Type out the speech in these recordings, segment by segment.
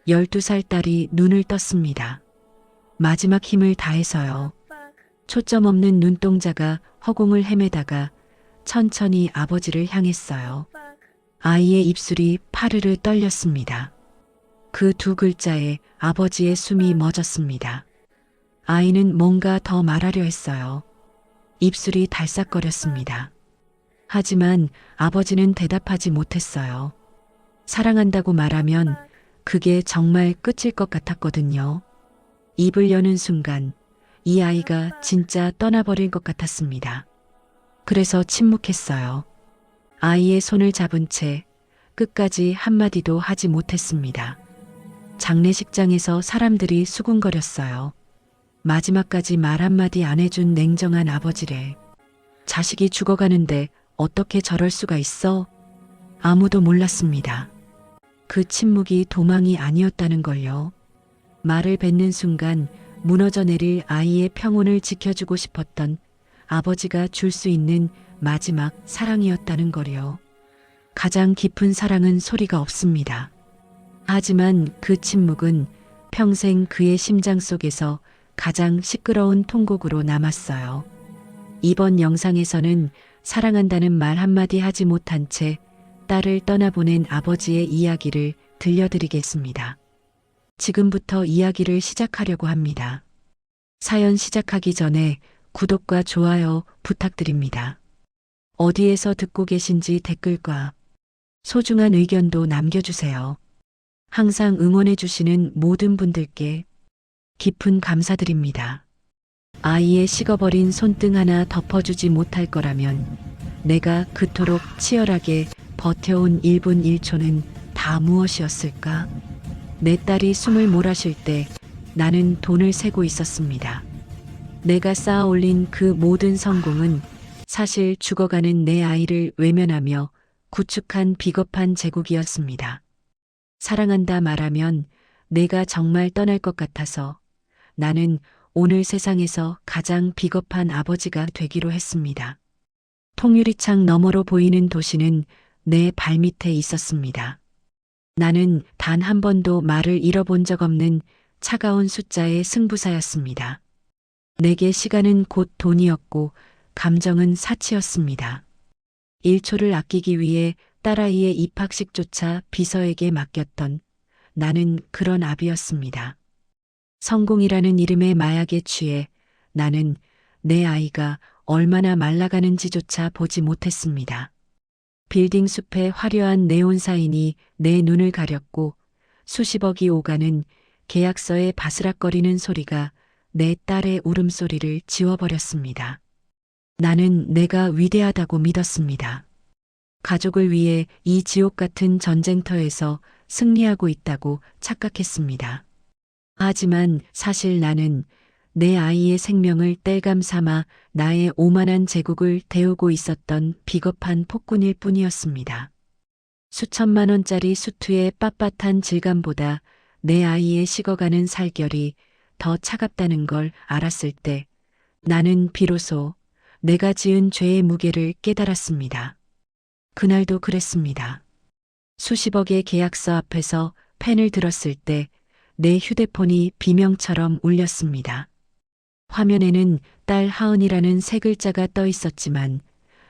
12살 딸이 눈을 떴습니다. 마지막 힘을 다해서요. 초점 없는 눈동자가 허공을 헤매다가 천천히 아버지를 향했어요. 아이의 입술이 파르르 떨렸습니다. 그 두 글자에 아버지의 숨이 멎었습니다. 아이는 뭔가 더 말하려 했어요. 입술이 달싹거렸습니다. 하지만 아버지는 대답하지 못했어요. 사랑한다고 말하면 그게 정말 끝일 것 같았거든요. 입을 여는 순간 이 아이가 진짜 떠나버릴 것 같았습니다. 그래서 침묵했어요. 아이의 손을 잡은 채 끝까지 한마디도 하지 못했습니다. 장례식장에서 사람들이 수군거렸어요. 마지막까지 말 한마디 안 해준 냉정한 아버지래. 자식이 죽어가는데 어떻게 저럴 수가 있어? 아무도 몰랐습니다. 그 침묵이 도망이 아니었다는 걸요. 말을 뱉는 순간 무너져 내릴 아이의 평온을 지켜주고 싶었던 아버지가 줄 수 있는 마지막 사랑이었다는 거요. 가장 깊은 사랑은 소리가 없습니다. 하지만 그 침묵은 평생 그의 심장 속에서 가장 시끄러운 통곡으로 남았어요. 이번 영상에서는 사랑한다는 말 한마디 하지 못한 채 딸을 떠나보낸 아버지의 이야기를 들려드리겠습니다. 지금부터 이야기를 시작하려고 합니다. 사연 시작하기 전에 구독과 좋아요 부탁드립니다. 어디에서 듣고 계신지 댓글과 소중한 의견도 남겨주세요. 항상 응원해주시는 모든 분들께 깊은 감사드립니다. 아이의 식어버린 손등 하나 덮어주지 못할 거라면 내가 그토록 치열하게 버텨온 1분 1초는 다 무엇이었을까? 내 딸이 숨을 몰아쉴 때 나는 돈을 세고 있었습니다. 내가 쌓아 올린 그 모든 성공은 사실 죽어가는 내 아이를 외면하며 구축한 비겁한 제국이었습니다. 사랑한다 말하면 내가 정말 떠날 것 같아서 나는 오늘 세상에서 가장 비겁한 아버지가 되기로 했습니다. 통유리창 너머로 보이는 도시는 내 발밑에 있었습니다. 나는 단 한 번도 말을 잃어본 적 없는 차가운 숫자의 승부사였습니다. 내게 시간은 곧 돈이었고 감정은 사치였습니다. 1초를 아끼기 위해 딸아이의 입학식조차 비서에게 맡겼던 나는 그런 아비였습니다. 성공이라는 이름의 마약에 취해 나는 내 아이가 얼마나 말라가는지조차 보지 못했습니다. 빌딩 숲의 화려한 네온 사인이 내 눈을 가렸고 수십억이 오가는 계약서의 바스락거리는 소리가 내 딸의 울음소리를 지워버렸습니다. 나는 내가 위대하다고 믿었습니다. 가족을 위해 이 지옥 같은 전쟁터에서 승리하고 있다고 착각했습니다. 하지만 사실 나는 내 아이의 생명을 땔감 삼아 나의 오만한 제국을 데우고 있었던 비겁한 폭군일 뿐이었습니다. 수천만 원짜리 수트의 빳빳한 질감보다 내 아이의 식어가는 살결이 더 차갑다는 걸 알았을 때 나는 비로소 내가 지은 죄의 무게를 깨달았습니다. 그날도 그랬습니다. 수십억의 계약서 앞에서 펜을 들었을 때 내 휴대폰이 비명처럼 울렸습니다. 화면에는 딸 하은이라는 세 글자가 떠 있었지만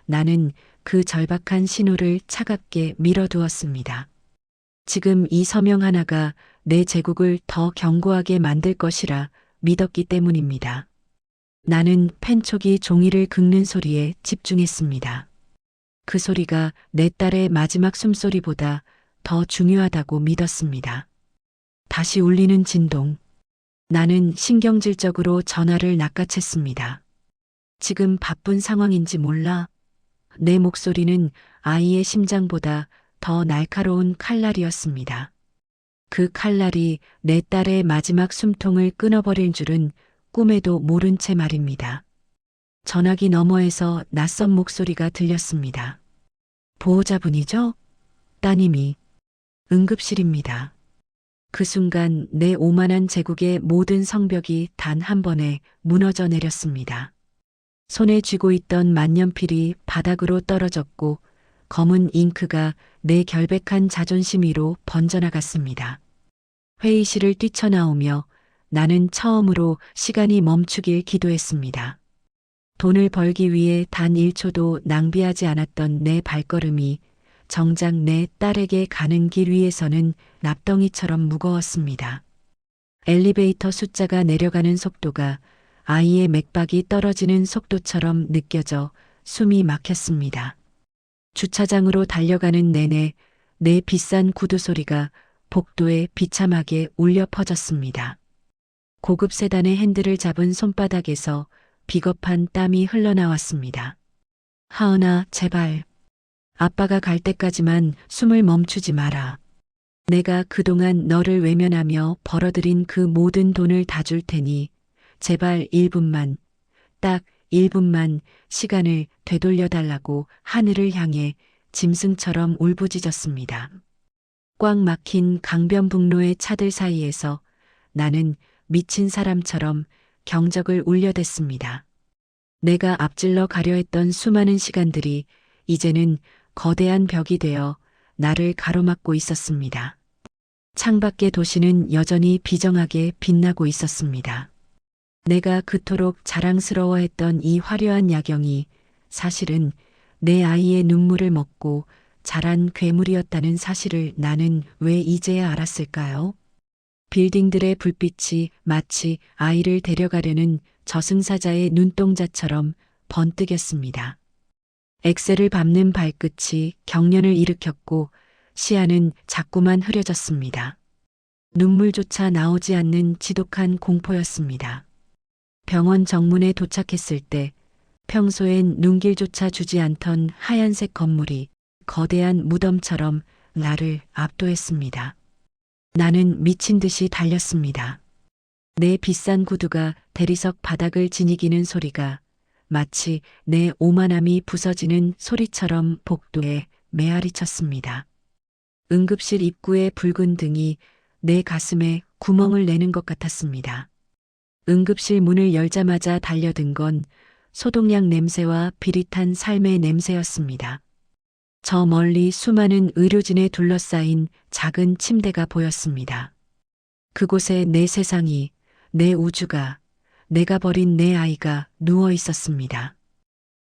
나는 그 절박한 신호를 차갑게 밀어두었습니다. 지금 이 서명 하나가 내 제국을 더 견고하게 만들 것이라 믿었기 때문입니다. 나는 펜촉이 종이를 긁는 소리에 집중했습니다. 그 소리가 내 딸의 마지막 숨소리보다 더 중요하다고 믿었습니다. 다시 울리는 진동. 나는 신경질적으로 전화를 낚아챘습니다. 지금 바쁜 상황인지 몰라. 내 목소리는 아이의 심장보다 더 날카로운 칼날이었습니다. 그 칼날이 내 딸의 마지막 숨통을 끊어버릴 줄은 꿈에도 모른 채 말입니다. 전화기 너머에서 낯선 목소리가 들렸습니다. 보호자분이죠? 따님이. 응급실입니다. 그 순간 내 오만한 제국의 모든 성벽이 단 한 번에 무너져 내렸습니다. 손에 쥐고 있던 만년필이 바닥으로 떨어졌고 검은 잉크가 내 결백한 자존심 위로 번져나갔습니다. 회의실을 뛰쳐나오며 나는 처음으로 시간이 멈추길 기도했습니다. 돈을 벌기 위해 단 1초도 낭비하지 않았던 내 발걸음이 정작 내 딸에게 가는 길 위에서는 납덩이처럼 무거웠습니다. 엘리베이터 숫자가 내려가는 속도가 아이의 맥박이 떨어지는 속도처럼 느껴져 숨이 막혔습니다. 주차장으로 달려가는 내내 내 비싼 구두 소리가 복도에 비참하게 울려 퍼졌습니다. 고급 세단의 핸들을 잡은 손바닥에서 비겁한 땀이 흘러나왔습니다. 하은아, 제발. 아빠가 갈 때까지만 숨을 멈추지 마라. 내가 그동안 너를 외면하며 벌어들인 그 모든 돈을 다 줄 테니 제발 1분만, 딱 1분만 시간을 되돌려달라고 하늘을 향해 짐승처럼 울부짖었습니다. 꽉 막힌 강변북로의 차들 사이에서 나는 미친 사람처럼 경적을 울려댔습니다. 내가 앞질러 가려 했던 수많은 시간들이 이제는 거대한 벽이 되어 나를 가로막고 있었습니다. 창밖의 도시는 여전히 비정하게 빛나고 있었습니다. 내가 그토록 자랑스러워했던 이 화려한 야경이 사실은 내 아이의 눈물을 먹고 자란 괴물이었다는 사실을 나는 왜 이제야 알았을까요? 빌딩들의 불빛이 마치 아이를 데려가려는 저승사자의 눈동자처럼 번뜩였습니다. 엑셀을 밟는 발끝이 경련을 일으켰고 시야는 자꾸만 흐려졌습니다. 눈물조차 나오지 않는 지독한 공포였습니다. 병원 정문에 도착했을 때 평소엔 눈길조차 주지 않던 하얀색 건물이 거대한 무덤처럼 나를 압도했습니다. 나는 미친 듯이 달렸습니다. 내 비싼 구두가 대리석 바닥을 지니기는 소리가 마치 내 오만함이 부서지는 소리처럼 복도에 메아리 쳤습니다. 응급실 입구의 붉은 등이 내 가슴에 구멍을 내는 것 같았습니다. 응급실 문을 열자마자 달려든 건 소독약 냄새와 비릿한 삶의 냄새였습니다. 저 멀리 수많은 의료진에 둘러싸인 작은 침대가 보였습니다. 그곳에 내 세상이, 내 우주가, 내가 버린 내 아이가 누워 있었습니다.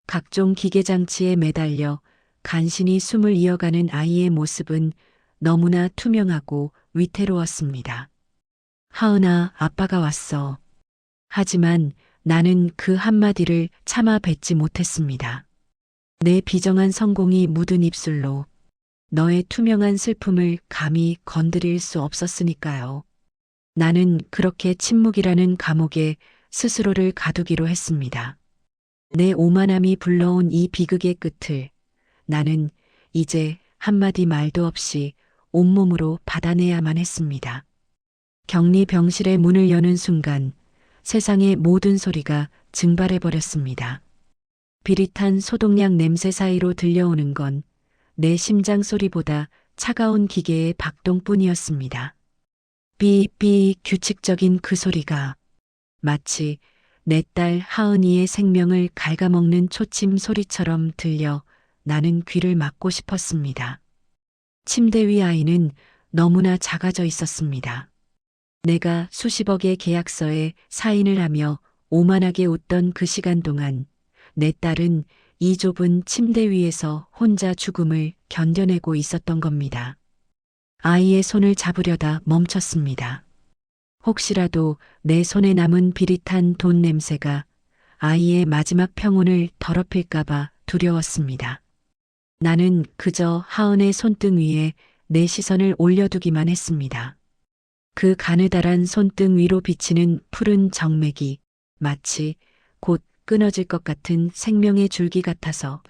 각종 기계장치에 매달려 간신히 숨을 이어가는 아이의 모습은 너무나 투명하고 위태로웠습니다. 하은아, 아빠가 왔어. 하지만 나는 그 한마디를 참아 뱉지 못했습니다. 내 비정한 성공이 묻은 입술로 너의 투명한 슬픔을 감히 건드릴 수 없었으니까요. 나는 그렇게 침묵이라는 감옥에 스스로를 가두기로 했습니다. 내 오만함이 불러온 이 비극의 끝을 나는 이제 한마디 말도 없이 온몸으로 받아내야만 했습니다. 격리 병실의 문을 여는 순간 세상의 모든 소리가 증발해버렸습니다. 비릿한 소독약 냄새 사이로 들려오는 건 내 심장 소리보다 차가운 기계의 박동뿐이었습니다. 삐삐 규칙적인 그 소리가 마치 내 딸 하은이의 생명을 갉아먹는 초침 소리처럼 들려 나는 귀를 막고 싶었습니다. 침대 위 아이는 너무나 작아져 있었습니다. 내가 수십억의 계약서에 사인을 하며 오만하게 웃던 그 시간 동안 내 딸은 이 좁은 침대 위에서 혼자 죽음을 견뎌내고 있었던 겁니다. 아이의 손을 잡으려다 멈췄습니다. 혹시라도 내 손에 남은 비릿한 돈 냄새가 아이의 마지막 평온을 더럽힐까봐 두려웠습니다. 나는 그저 하은의 손등 위에 내 시선을 올려두기만 했습니다. 그 가느다란 손등 위로 비치는 푸른 정맥이 마치 곧 끊어질 것 같은 생명의 줄기 같아서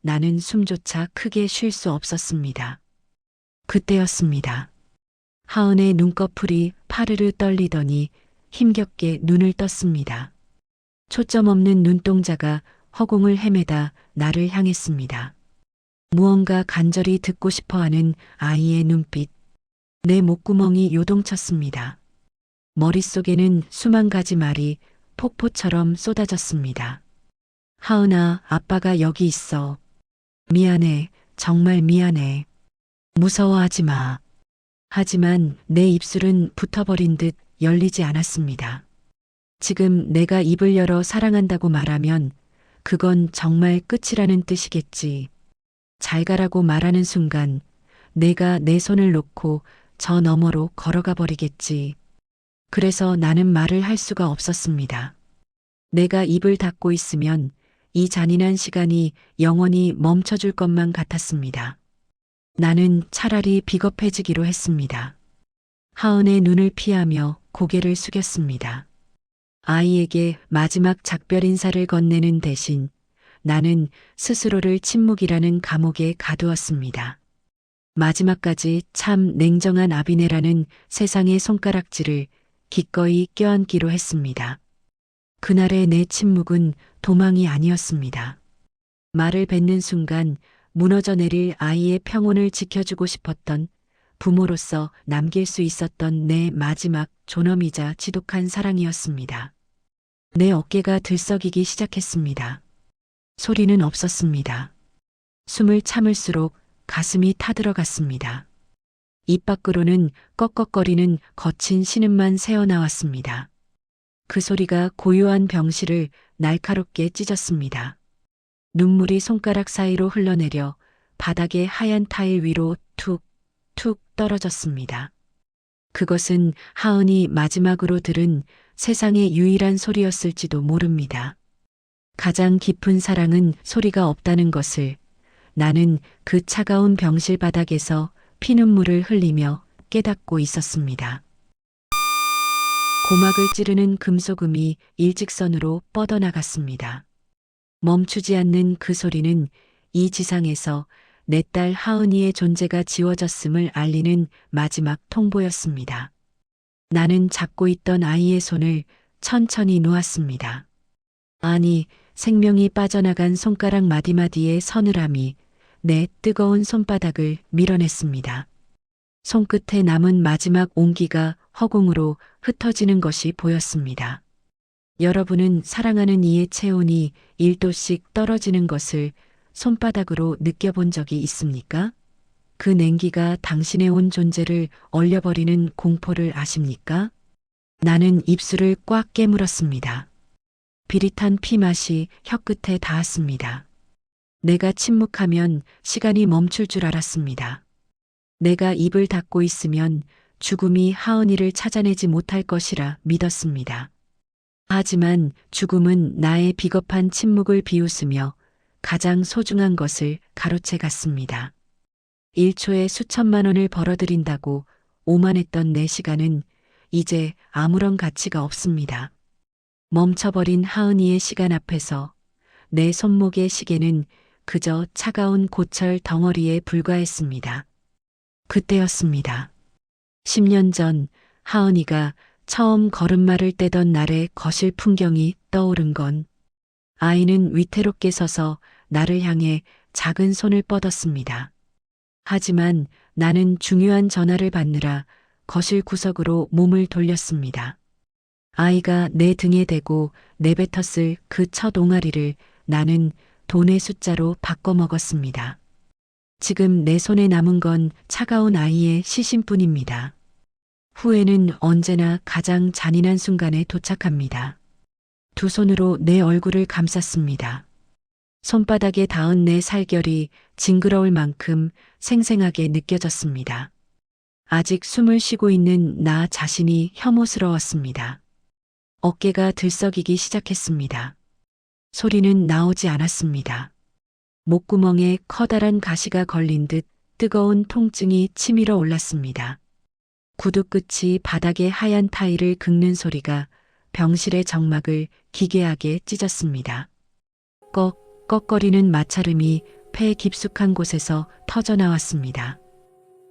나는 숨조차 크게 쉴 수 없었습니다. 그때였습니다. 하은의 눈꺼풀이 파르르 떨리더니 힘겹게 눈을 떴습니다. 초점 없는 눈동자가 허공을 헤매다 나를 향했습니다. 무언가 간절히 듣고 싶어하는 아이의 눈빛. 내 목구멍이 요동쳤습니다. 머릿속에는 수만 가지 말이 폭포처럼 쏟아졌습니다. 하은아, 아빠가 여기 있어. 미안해, 정말 미안해. 무서워하지 마. 하지만 내 입술은 붙어버린 듯 열리지 않았습니다. 지금 내가 입을 열어 사랑한다고 말하면 그건 정말 끝이라는 뜻이겠지. 잘 가라고 말하는 순간 내가 내 손을 놓고 저 너머로 걸어가 버리겠지. 그래서 나는 말을 할 수가 없었습니다. 내가 입을 닫고 있으면 이 잔인한 시간이 영원히 멈춰줄 것만 같았습니다. 나는 차라리 비겁해지기로 했습니다. 하은의 눈을 피하며 고개를 숙였습니다. 아이에게 마지막 작별 인사를 건네는 대신 나는 스스로를 침묵이라는 감옥에 가두었습니다. 마지막까지 참 냉정한 아비네라는 세상의 손가락질을 기꺼이 껴안기로 했습니다. 그날의 내 침묵은 도망이 아니었습니다. 말을 뱉는 순간 무너져 내릴 아이의 평온을 지켜주고 싶었던, 부모로서 남길 수 있었던 내 마지막 존엄이자 지독한 사랑이었습니다. 내 어깨가 들썩이기 시작했습니다. 소리는 없었습니다. 숨을 참을수록 가슴이 타들어갔습니다. 입 밖으로는 꺽꺽거리는 거친 신음만 새어나왔습니다. 그 소리가 고요한 병실을 날카롭게 찢었습니다. 눈물이 손가락 사이로 흘러내려 바닥의 하얀 타일 위로 툭 떨어졌습니다. 그것은 하은이 마지막으로 들은 세상의 유일한 소리였을지도 모릅니다. 가장 깊은 사랑은 소리가 없다는 것을 나는 그 차가운 병실 바닥에서 피눈물을 흘리며 깨닫고 있었습니다. 고막을 찌르는 금속음이 일직선으로 뻗어나갔습니다. 멈추지 않는 그 소리는 이 지상에서 내 딸 하은이의 존재가 지워졌음을 알리는 마지막 통보였습니다. 나는 잡고 있던 아이의 손을 천천히 놓았습니다. 아니, 생명이 빠져나간 손가락 마디마디의 서늘함이 내 뜨거운 손바닥을 밀어냈습니다. 손끝에 남은 마지막 온기가 허공으로 흩어지는 것이 보였습니다. 여러분은 사랑하는 이의 체온이 1도씩 떨어지는 것을 손바닥으로 느껴본 적이 있습니까? 그 냉기가 당신의 온 존재를 얼려버리는 공포를 아십니까? 나는 입술을 꽉 깨물었습니다. 비릿한 피맛이 혀끝에 닿았습니다. 내가 침묵하면 시간이 멈출 줄 알았습니다. 내가 입을 닫고 있으면 죽음이 하은이를 찾아내지 못할 것이라 믿었습니다. 하지만 죽음은 나의 비겁한 침묵을 비웃으며 가장 소중한 것을 가로채 갔습니다. 1초에 수천만 원을 벌어들인다고 오만했던 내 시간은 이제 아무런 가치가 없습니다. 멈춰버린 하은이의 시간 앞에서 내 손목의 시계는 그저 차가운 고철 덩어리에 불과했습니다. 그때였습니다. 10년 전 하은이가 처음 걸음마를 떼던 날의 거실 풍경이 떠오른 건 아이는 위태롭게 서서 나를 향해 작은 손을 뻗었습니다. 하지만 나는 중요한 전화를 받느라 거실 구석으로 몸을 돌렸습니다. 아이가 내 등에 대고 내뱉었을 그 첫 옹알이를 나는 돈의 숫자로 바꿔 먹었습니다. 지금 내 손에 남은 건 차가운 아이의 시신뿐입니다. 후회는 언제나 가장 잔인한 순간에 도착합니다. 두 손으로 내 얼굴을 감쌌습니다. 손바닥에 닿은 내 살결이 징그러울 만큼 생생하게 느껴졌습니다. 아직 숨을 쉬고 있는 나 자신이 혐오스러웠습니다. 어깨가 들썩이기 시작했습니다. 소리는 나오지 않았습니다. 목구멍에 커다란 가시가 걸린 듯 뜨거운 통증이 치밀어 올랐습니다. 구두 끝이 바닥의 하얀 타일을 긁는 소리가 병실의 정막을 기괴하게 찢었습니다. 꺽꺽거리는 마찰음이 폐 깊숙한 곳에서 터져나왔습니다.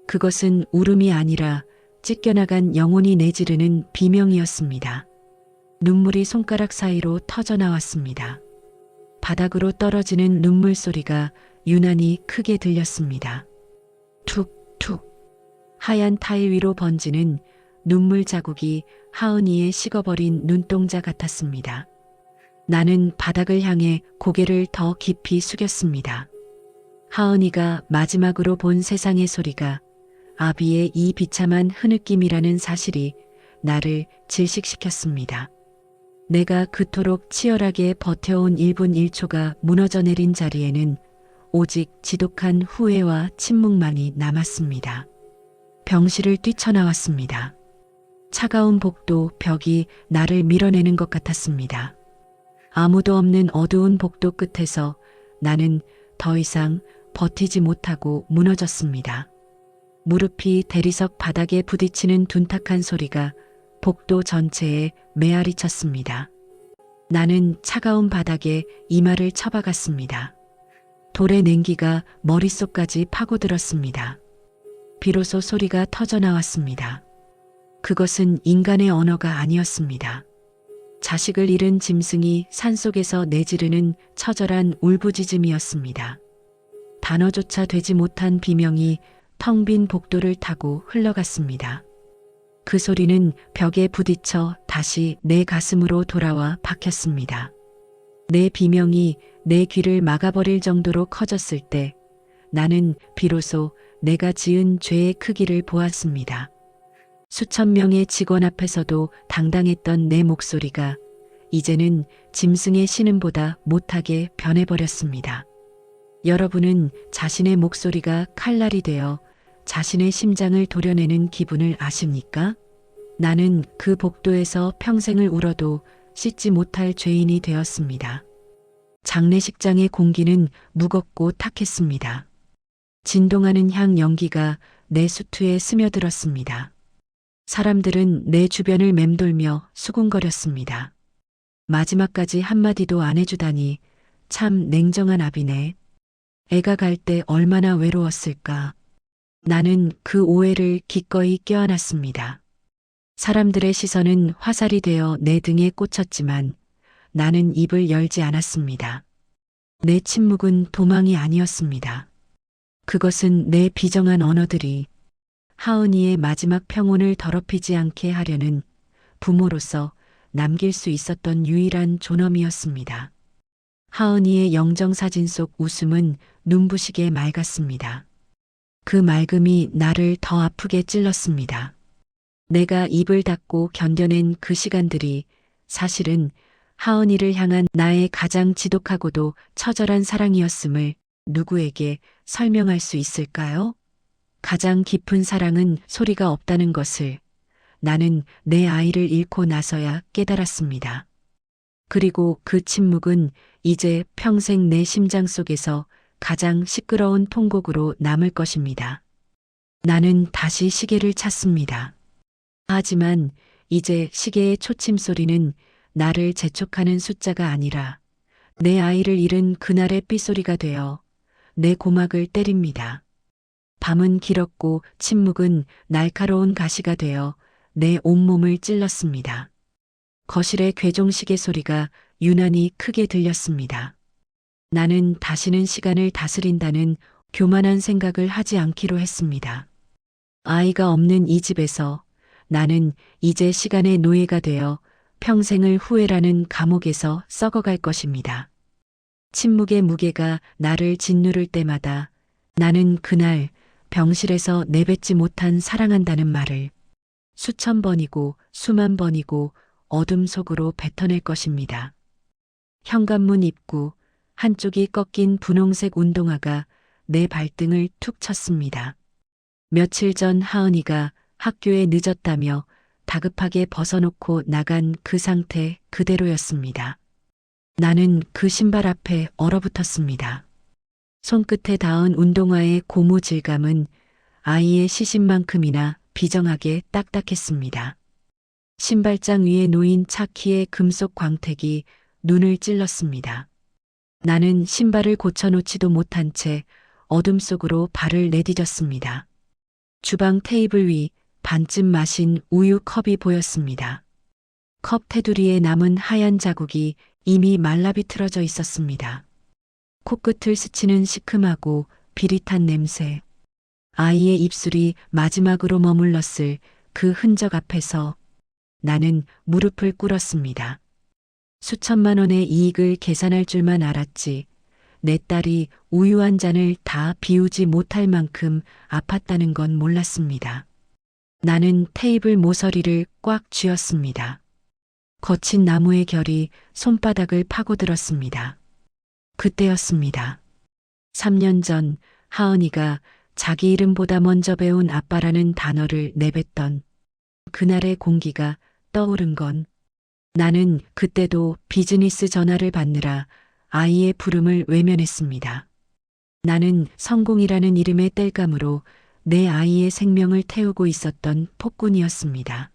그것은 울음이 아니라 찢겨나간 영혼이 내지르는 비명이었습니다. 눈물이 손가락 사이로 터져나왔습니다. 바닥으로 떨어지는 눈물 소리가 유난히 크게 들렸습니다. 툭툭. 하얀 타일 위로 번지는 눈물 자국이 하은이의 식어버린 눈동자 같았습니다. 나는 바닥을 향해 고개를 더 깊이 숙였습니다. 하은이가 마지막으로 본 세상의 소리가 아비의 이 비참한 흐느낌이라는 사실이 나를 질식시켰습니다. 내가 그토록 치열하게 버텨온 1분 1초가 무너져 내린 자리에는 오직 지독한 후회와 침묵만이 남았습니다. 병실을 뛰쳐나왔습니다. 차가운 복도 벽이 나를 밀어내는 것 같았습니다. 아무도 없는 어두운 복도 끝에서 나는 더 이상 버티지 못하고 무너졌습니다. 무릎이 대리석 바닥에 부딪히는 둔탁한 소리가 복도 전체에 메아리 쳤습니다. 나는 차가운 바닥에 이마를 쳐박았습니다. 돌의 냉기가 머릿속까지 파고들었습니다. 비로소 소리가 터져나왔습니다. 그것은 인간의 언어가 아니었습니다. 자식을 잃은 짐승이 산속에서 내지르는 처절한 울부짖음이었습니다. 단어조차 되지 못한 비명이 텅 빈 복도를 타고 흘러갔습니다. 그 소리는 벽에 부딪혀 다시 내 가슴으로 돌아와 박혔습니다. 내 비명이 내 귀를 막아버릴 정도로 커졌을 때 나는 비로소 내가 지은 죄의 크기를 보았습니다. 수천 명의 직원 앞에서도 당당했던 내 목소리가 이제는 짐승의 신음보다 못하게 변해버렸습니다. 여러분은 자신의 목소리가 칼날이 되어 자신의 심장을 도려내는 기분을 아십니까? 나는 그 복도에서 평생을 울어도 씻지 못할 죄인이 되었습니다. 장례식장의 공기는 무겁고 탁했습니다. 진동하는 향 연기가 내 수투에 스며들었습니다. 사람들은 내 주변을 맴돌며 수군거렸습니다. 마지막까지 한마디도 안 해주다니 참 냉정한 아비네. 애가 갈 때 얼마나 외로웠을까. 나는 그 오해를 기꺼이 껴안았습니다. 사람들의 시선은 화살이 되어 내 등에 꽂혔지만 나는 입을 열지 않았습니다. 내 침묵은 도망이 아니었습니다. 그것은 내 비정한 언어들이 하은이의 마지막 평온을 더럽히지 않게 하려는 부모로서 남길 수 있었던 유일한 존엄이었습니다. 하은이의 영정사진 속 웃음은 눈부시게 맑았습니다. 그 맑음이 나를 더 아프게 찔렀습니다. 내가 입을 닫고 견뎌낸 그 시간들이 사실은 하은이를 향한 나의 가장 지독하고도 처절한 사랑이었음을 누구에게 설명할 수 있을까요? 가장 깊은 사랑은 소리가 없다는 것을 나는 내 아이를 잃고 나서야 깨달았습니다. 그리고 그 침묵은 이제 평생 내 심장 속에서 가장 시끄러운 통곡으로 남을 것입니다. 나는 다시 시계를 찾습니다. 하지만 이제 시계의 초침 소리는 나를 재촉하는 숫자가 아니라 내 아이를 잃은 그날의 삐소리가 되어 내 고막을 때립니다. 밤은 길었고 침묵은 날카로운 가시가 되어 내 온몸을 찔렀습니다. 거실의 괴종시계 소리가 유난히 크게 들렸습니다. 나는 다시는 시간을 다스린다는 교만한 생각을 하지 않기로 했습니다. 아이가 없는 이 집에서 나는 이제 시간의 노예가 되어 평생을 후회라는 감옥에서 썩어갈 것입니다. 침묵의 무게가 나를 짓누를 때마다 나는 그날 병실에서 내뱉지 못한 사랑한다는 말을 수천 번이고 수만 번이고 어둠 속으로 뱉어낼 것입니다. 현관문 입구 한쪽이 꺾인 분홍색 운동화가 내 발등을 툭 쳤습니다. 며칠 전 하은이가 학교에 늦었다며 다급하게 벗어놓고 나간 그 상태 그대로였습니다. 나는 그 신발 앞에 얼어붙었습니다. 손끝에 닿은 운동화의 고무 질감은 아이의 시신만큼이나 비정하게 딱딱했습니다. 신발장 위에 놓인 차키의 금속 광택이 눈을 찔렀습니다. 나는 신발을 고쳐놓지도 못한 채 어둠 속으로 발을 내디뎠습니다. 주방 테이블 위 반쯤 마신 우유 컵이 보였습니다. 컵 테두리에 남은 하얀 자국이 이미 말라비틀어져 있었습니다. 코끝을 스치는 시큼하고 비릿한 냄새. 아이의 입술이 마지막으로 머물렀을 그 흔적 앞에서 나는 무릎을 꿇었습니다. 수천만 원의 이익을 계산할 줄만 알았지 내 딸이 우유 한 잔을 다 비우지 못할 만큼 아팠다는 건 몰랐습니다. 나는 테이블 모서리를 꽉 쥐었습니다. 거친 나무의 결이 손바닥을 파고들었습니다. 그때였습니다. 3년 전 하은이가 자기 이름보다 먼저 배운 아빠라는 단어를 내뱉던 그날의 공기가 떠오른 건 나는 그때도 비즈니스 전화를 받느라 아이의 부름을 외면했습니다. 나는 성공이라는 이름의 땔감으로 내 아이의 생명을 태우고 있었던 폭군이었습니다.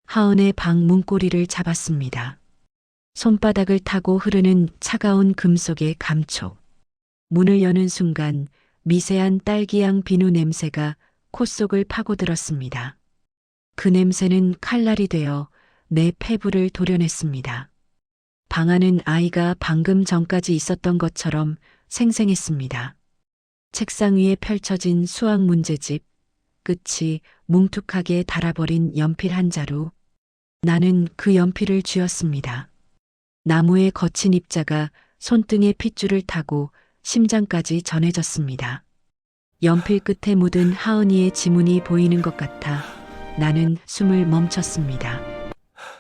하은의 방 문고리를 잡았습니다. 손바닥을 타고 흐르는 차가운 금속의 감촉. 문을 여는 순간 미세한 딸기향 비누 냄새가 콧속을 파고들었습니다. 그 냄새는 칼날이 되어 내 폐부를 도려냈습니다. 방 안은 아이가 방금 전까지 있었던 것처럼 생생했습니다. 책상 위에 펼쳐진 수학 문제집, 끝이 뭉툭하게 달아버린 연필 한 자루. 나는 그 연필을 쥐었습니다. 나무의 거친 입자가 손등의 핏줄을 타고 심장까지 전해졌습니다. 연필 끝에 묻은 하은이의 지문이 보이는 것 같아 나는 숨을 멈췄습니다.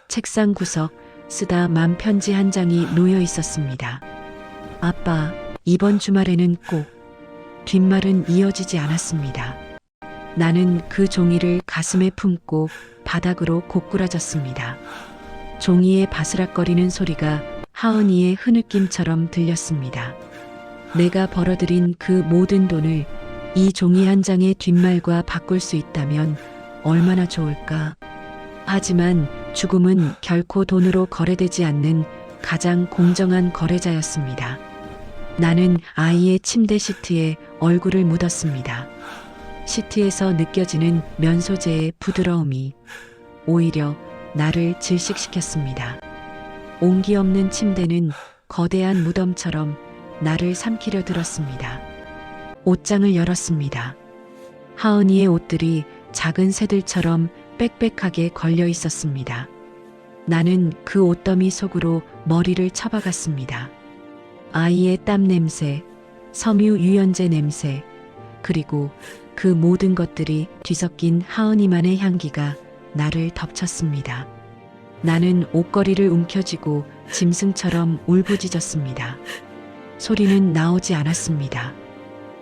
책상 구석 쓰다 만 편지 한 장이 놓여 있었습니다. 아빠, 이번 주말에는 꼭. 뒷말은 이어지지 않았습니다. 나는 그 종이를 가슴에 품고 바닥으로 고꾸라졌습니다. 종이의 바스락거리는 소리가 하은이의 흐느낌처럼 들렸습니다. 내가 벌어들인 그 모든 돈을 이 종이 한 장의 뒷말과 바꿀 수 있다면 얼마나 좋을까? 하지만 죽음은 결코 돈으로 거래되지 않는 가장 공정한 거래자였습니다. 나는 아이의 침대 시트에 얼굴을 묻었습니다. 시트에서 느껴지는 면 소재의 부드러움이 오히려 나를 질식시켰습니다. 온기 없는 침대는 거대한 무덤처럼 나를 삼키려 들었습니다. 옷장을 열었습니다. 하은이의 옷들이 작은 새들처럼 빽빽하게 걸려 있었습니다. 나는 그 옷더미 속으로 머리를 쳐박았습니다. 아이의 땀 냄새, 섬유 유연제 냄새, 그리고 그 모든 것들이 뒤섞인 하은이만의 향기가 나를 덮쳤습니다. 나는 옷걸이를 움켜쥐고 짐승처럼 울부짖었습니다. 소리는 나오지 않았습니다.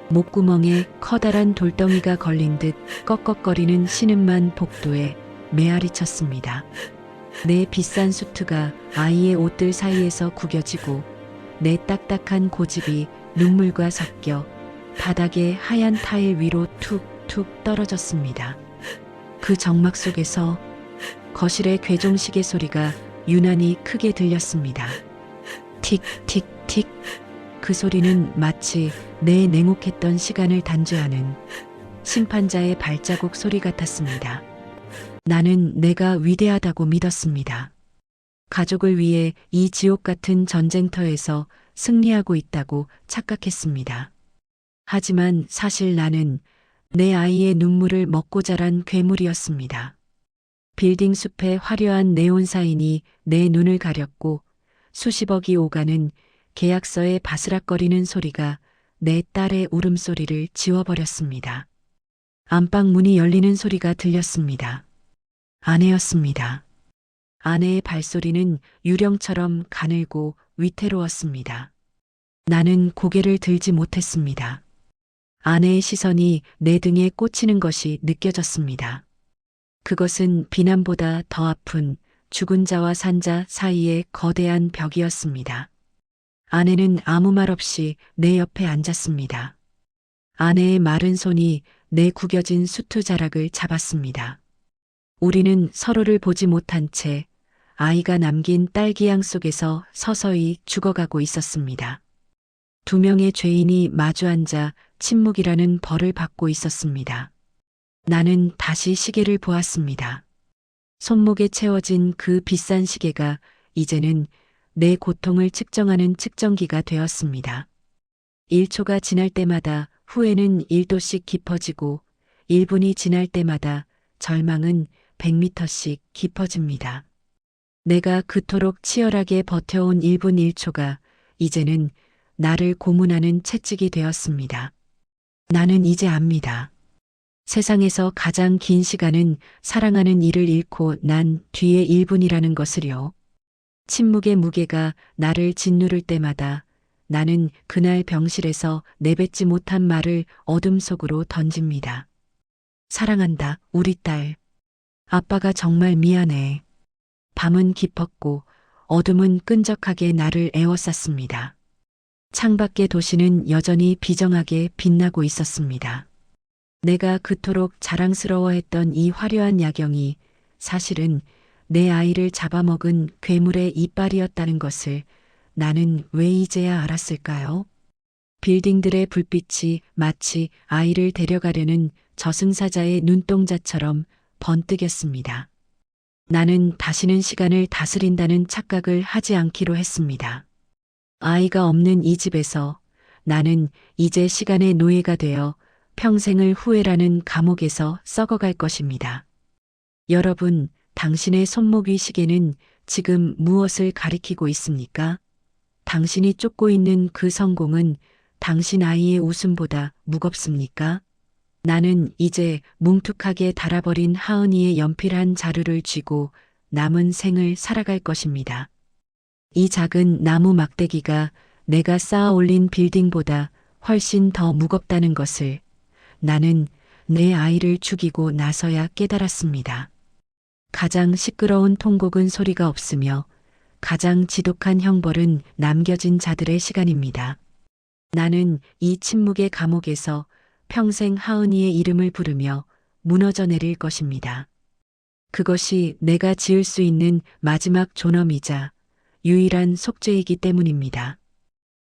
목구멍에 커다란 돌덩이가 걸린 듯 꺽꺽거리는 신음만 복도에 메아리 쳤습니다. 내 비싼 수트가 아이의 옷들 사이에서 구겨지고 내 딱딱한 고집이 눈물과 섞여 바닥의 하얀 타일 위로 툭툭 떨어졌습니다. 그 정막 속에서 거실의 괴종시계 소리가 유난히 크게 들렸습니다. 틱틱틱. 그 소리는 마치 내 냉혹했던 시간을 단죄하는 심판자의 발자국 소리 같았습니다. 나는 내가 위대하다고 믿었습니다. 가족을 위해 이 지옥 같은 전쟁터에서 승리하고 있다고 착각했습니다. 하지만 사실 나는 내 아이의 눈물을 먹고 자란 괴물이었습니다. 빌딩 숲의 화려한 네온 사인이 내 눈을 가렸고 수십억이 오가는 계약서의 바스락거리는 소리가 내 딸의 울음소리를 지워버렸습니다. 안방 문이 열리는 소리가 들렸습니다. 아내였습니다. 아내의 발소리는 유령처럼 가늘고 위태로웠습니다. 나는 고개를 들지 못했습니다. 아내의 시선이 내 등에 꽂히는 것이 느껴졌습니다. 그것은 비난보다 더 아픈 죽은 자와 산 자 사이의 거대한 벽이었습니다. 아내는 아무 말 없이 내 옆에 앉았습니다. 아내의 마른 손이 내 구겨진 수트 자락을 잡았습니다. 우리는 서로를 보지 못한 채 아이가 남긴 딸기향 속에서 서서히 죽어가고 있었습니다. 두 명의 죄인이 마주 앉아 침묵이라는 벌을 받고 있었습니다. 나는 다시 시계를 보았습니다. 손목에 채워진 그 비싼 시계가 이제는 내 고통을 측정하는 측정기가 되었습니다. 1초가 지날 때마다 후회는 1도씩 깊어지고 1분이 지날 때마다 절망은 100m씩 깊어집니다. 내가 그토록 치열하게 버텨온 1분 1초가 이제는 나를 고문하는 채찍이 되었습니다. 나는 이제 압니다. 세상에서 가장 긴 시간은 사랑하는 이를 잃고 난 뒤의 1분이라는 것을요. 침묵의 무게가 나를 짓누를 때마다 나는 그날 병실에서 내뱉지 못한 말을 어둠 속으로 던집니다. 사랑한다, 우리 딸. 아빠가 정말 미안해. 밤은 깊었고 어둠은 끈적하게 나를 에워쌌습니다. 창밖의 도시는 여전히 비정하게 빛나고 있었습니다. 내가 그토록 자랑스러워했던 이 화려한 야경이 사실은 내 아이를 잡아먹은 괴물의 이빨이었다는 것을 나는 왜 이제야 알았을까요? 빌딩들의 불빛이 마치 아이를 데려가려는 저승사자의 눈동자처럼 번뜩였습니다. 나는 다시는 시간을 다스린다는 착각을 하지 않기로 했습니다. 아이가 없는 이 집에서 나는 이제 시간의 노예가 되어 평생을 후회라는 감옥에서 썩어갈 것입니다. 여러분, 당신의 손목 위 시계는 지금 무엇을 가리키고 있습니까? 당신이 쫓고 있는 그 성공은 당신 아이의 웃음보다 무겁습니까? 나는 이제 뭉툭하게 닳아버린 하은이의 연필한 자루를 쥐고 남은 생을 살아갈 것입니다. 이 작은 나무 막대기가 내가 쌓아 올린 빌딩보다 훨씬 더 무겁다는 것을 나는 내 아이를 죽이고 나서야 깨달았습니다. 가장 시끄러운 통곡은 소리가 없으며 가장 지독한 형벌은 남겨진 자들의 시간입니다. 나는 이 침묵의 감옥에서 평생 하은이의 이름을 부르며 무너져 내릴 것입니다. 그것이 내가 지을 수 있는 마지막 존엄이자 유일한 속죄이기 때문입니다.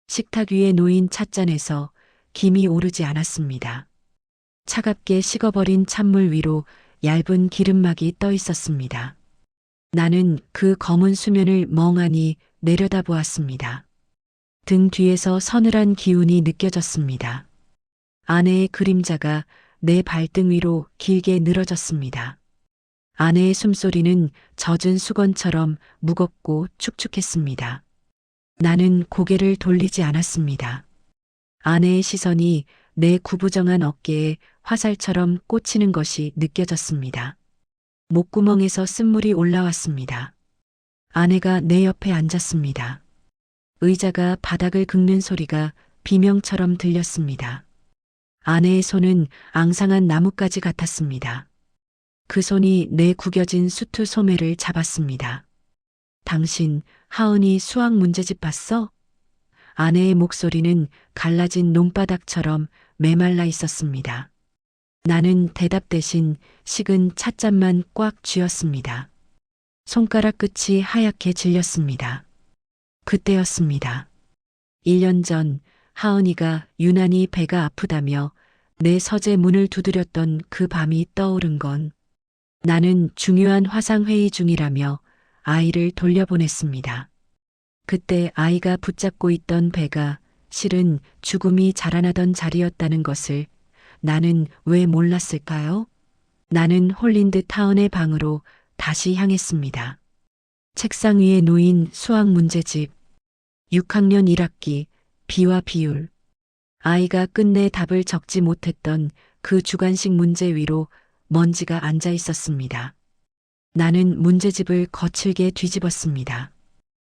식탁 위에 놓인 찻잔에서 김이 오르지 않았습니다. 차갑게 식어버린 찬물 위로 얇은 기름막이 떠 있었습니다. 나는 그 검은 수면을 멍하니 내려다보았습니다. 등 뒤에서 서늘한 기운이 느껴졌습니다. 아내의 그림자가 내 발등 위로 길게 늘어졌습니다. 아내의 숨소리는 젖은 수건처럼 무겁고 축축했습니다. 나는 고개를 돌리지 않았습니다. 아내의 시선이 내 구부정한 어깨에 화살처럼 꽂히는 것이 느껴졌습니다. 목구멍에서 쓴물이 올라왔습니다. 아내가 내 옆에 앉았습니다. 의자가 바닥을 긁는 소리가 비명처럼 들렸습니다. 아내의 손은 앙상한 나뭇가지 같았습니다. 그 손이 내 구겨진 수트 소매를 잡았습니다. 당신 하은이 수학 문제집 봤어? 아내의 목소리는 갈라진 논바닥처럼 메말라 있었습니다. 나는 대답 대신 식은 찻잔만 꽉 쥐었습니다. 손가락 끝이 하얗게 질렸습니다. 그때였습니다. 1년 전 하은이가 유난히 배가 아프다며 내 서재 문을 두드렸던 그 밤이 떠오른 건 나는 중요한 화상회의 중이라며 아이를 돌려보냈습니다. 그때 아이가 붙잡고 있던 배가 실은 죽음이 자라나던 자리였다는 것을 나는 왜 몰랐을까요? 나는 홀린 듯 하은의 방으로 다시 향했습니다. 책상 위에 놓인 수학 문제집, 6학년 1학기, 비와 비율. 아이가 끝내 답을 적지 못했던 그 주관식 문제 위로 먼지가 앉아 있었습니다. 나는 문제집을 거칠게 뒤집었습니다.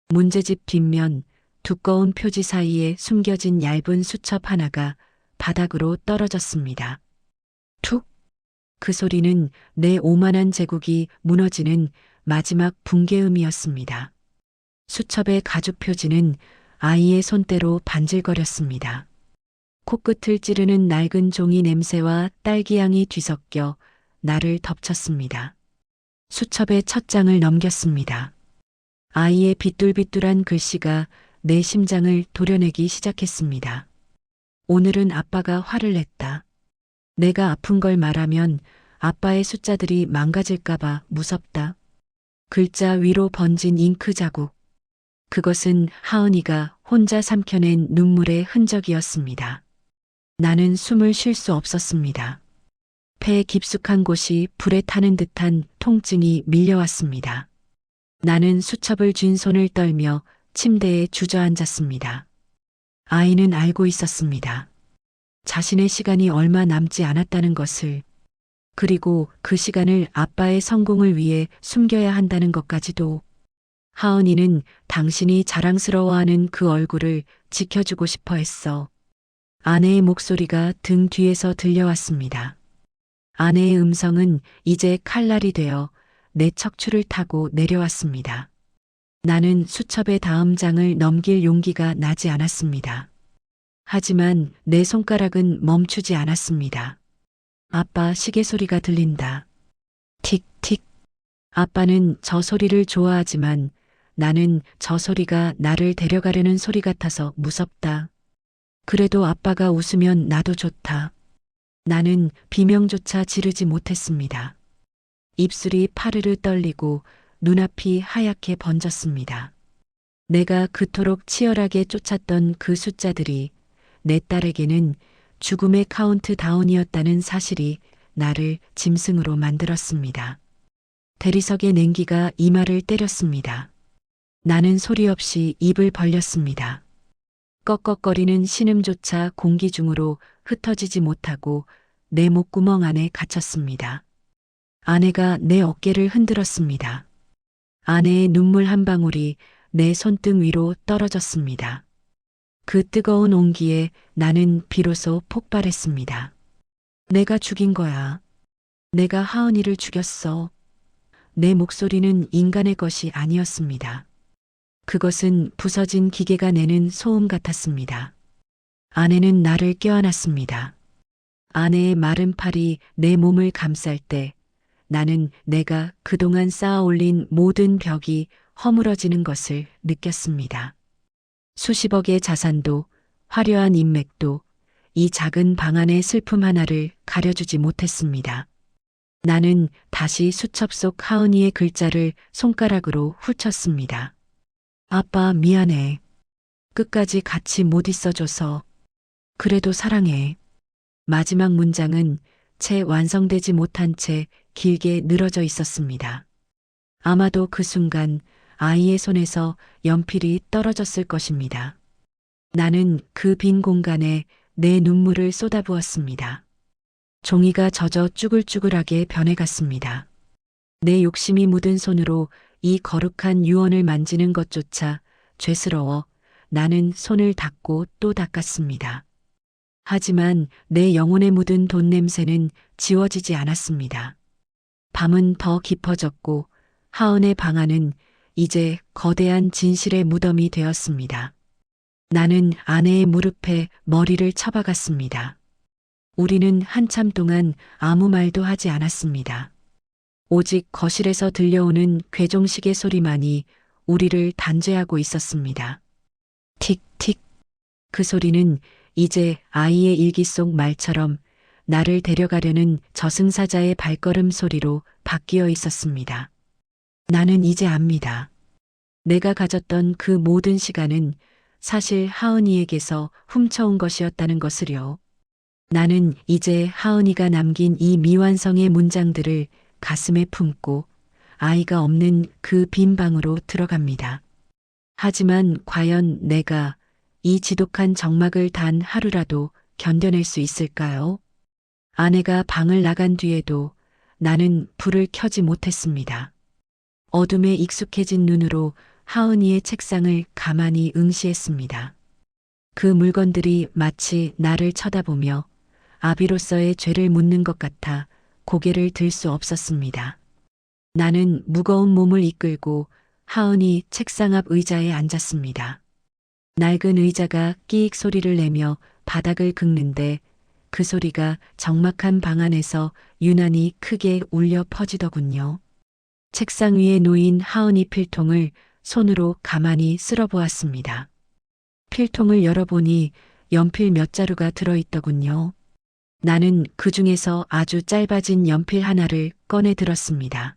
문제집 뒷면 두꺼운 표지 사이에 숨겨진 얇은 수첩 하나가 바닥으로 떨어졌습니다. 툭! 그 소리는 내 오만한 제국이 무너지는 마지막 붕괴음이었습니다. 수첩의 가죽 표지는 아이의 손때로 반질거렸습니다. 코끝을 찌르는 낡은 종이 냄새와 딸기향이 뒤섞여 나를 덮쳤습니다. 수첩의 첫 장을 넘겼습니다. 아이의 비뚤비뚤한 글씨가 내 심장을 도려내기 시작했습니다. 오늘은 아빠가 화를 냈다. 내가 아픈 걸 말하면 아빠의 숫자들이 망가질까봐 무섭다. 글자 위로 번진 잉크 자국. 그것은 하은이가 혼자 삼켜낸 눈물의 흔적이었습니다. 나는 숨을 쉴 수 없었습니다. 폐 깊숙한 곳이 불에 타는 듯한 통증이 밀려왔습니다. 나는 수첩을 쥔 손을 떨며 침대에 주저앉았습니다. 아이는 알고 있었습니다. 자신의 시간이 얼마 남지 않았다는 것을, 그리고 그 시간을 아빠의 성공을 위해 숨겨야 한다는 것까지도. 하은이는 당신이 자랑스러워하는 그 얼굴을 지켜주고 싶어 했어. 아내의 목소리가 등 뒤에서 들려왔습니다. 아내의 음성은 이제 칼날이 되어 내 척추를 타고 내려왔습니다. 나는 수첩의 다음 장을 넘길 용기가 나지 않았습니다. 하지만 내 손가락은 멈추지 않았습니다. 아빠 시계 소리가 들린다. 틱틱. 아빠는 저 소리를 좋아하지만 나는 저 소리가 나를 데려가려는 소리 같아서 무섭다. 그래도 아빠가 웃으면 나도 좋다. 나는 비명조차 지르지 못했습니다. 입술이 파르르 떨리고 눈앞이 하얗게 번졌습니다. 내가 그토록 치열하게 쫓았던 그 숫자들이 내 딸에게는 죽음의 카운트다운이었다는 사실이 나를 짐승으로 만들었습니다. 대리석의 냉기가 이마를 때렸습니다. 나는 소리 없이 입을 벌렸습니다. 꺽꺽거리는 신음조차 공기 중으로 흩어지지 못하고 내 목구멍 안에 갇혔습니다. 아내가 내 어깨를 흔들었습니다. 아내의 눈물 한 방울이 내 손등 위로 떨어졌습니다. 그 뜨거운 온기에 나는 비로소 폭발했습니다. 내가 죽인 거야. 내가 하은이를 죽였어. 내 목소리는 인간의 것이 아니었습니다. 그것은 부서진 기계가 내는 소음 같았습니다. 아내는 나를 껴안았습니다. 아내의 마른 팔이 내 몸을 감쌀 때 나는 내가 그동안 쌓아 올린 모든 벽이 허물어지는 것을 느꼈습니다. 수십억의 자산도 화려한 인맥도 이 작은 방 안의 슬픔 하나를 가려주지 못했습니다. 나는 다시 수첩 속 하은이의 글자를 손가락으로 훑쳤습니다. 아빠 미안해. 끝까지 같이 못 있어줘서. 그래도 사랑해. 마지막 문장은 채 완성되지 못한 채 길게 늘어져 있었습니다. 아마도 그 순간 아이의 손에서 연필이 떨어졌을 것입니다. 나는 그 빈 공간에 내 눈물을 쏟아부었습니다. 종이가 젖어 쭈글쭈글하게 변해갔습니다. 내 욕심이 묻은 손으로 이 거룩한 유언을 만지는 것조차 죄스러워 나는 손을 닦고 또 닦았습니다. 하지만 내 영혼에 묻은 돈 냄새는 지워지지 않았습니다. 밤은 더 깊어졌고 하은의 방 안은 이제 거대한 진실의 무덤이 되었습니다. 나는 아내의 무릎에 머리를 쳐박았습니다. 우리는 한참 동안 아무 말도 하지 않았습니다. 오직 거실에서 들려오는 괴종식의 소리만이 우리를 단죄하고 있었습니다. 틱틱. 그 소리는 이제 아이의 일기 속 말처럼 나를 데려가려는 저승사자의 발걸음 소리로 바뀌어 있었습니다. 나는 이제 압니다. 내가 가졌던 그 모든 시간은 사실 하은이에게서 훔쳐온 것이었다는 것을요. 나는 이제 하은이가 남긴 이 미완성의 문장들을 가슴에 품고 아이가 없는 그 빈 방으로 들어갑니다. 하지만 과연 내가 이 지독한 적막을 단 하루라도 견뎌낼 수 있을까요? 아내가 방을 나간 뒤에도 나는 불을 켜지 못했습니다. 어둠에 익숙해진 눈으로 하은이의 책상을 가만히 응시했습니다. 그 물건들이 마치 나를 쳐다보며 아비로서의 죄를 묻는 것 같아 고개를 들 수 없었습니다. 나는 무거운 몸을 이끌고 하은이 책상 앞 의자에 앉았습니다. 낡은 의자가 끼익 소리를 내며 바닥을 긁는데 그 소리가 적막한 방 안에서 유난히 크게 울려 퍼지더군요. 책상 위에 놓인 하은이 필통을 손으로 가만히 쓸어보았습니다. 필통을 열어보니 연필 몇 자루가 들어있더군요. 나는 그 중에서 아주 짧아진 연필 하나를 꺼내 들었습니다.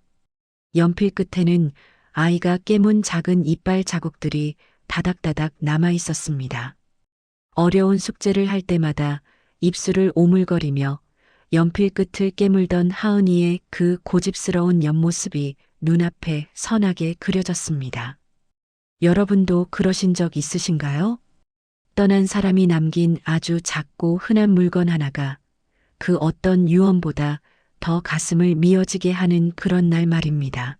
연필 끝에는 아이가 깨문 작은 이빨 자국들이 다닥다닥 남아 있었습니다. 어려운 숙제를 할 때마다 입술을 오물거리며 연필 끝을 깨물던 하은이의 그 고집스러운 옆모습이 눈앞에 선하게 그려졌습니다. 여러분도 그러신 적 있으신가요? 떠난 사람이 남긴 아주 작고 흔한 물건 하나가 그 어떤 유언보다 더 가슴을 미어지게 하는 그런 날 말입니다.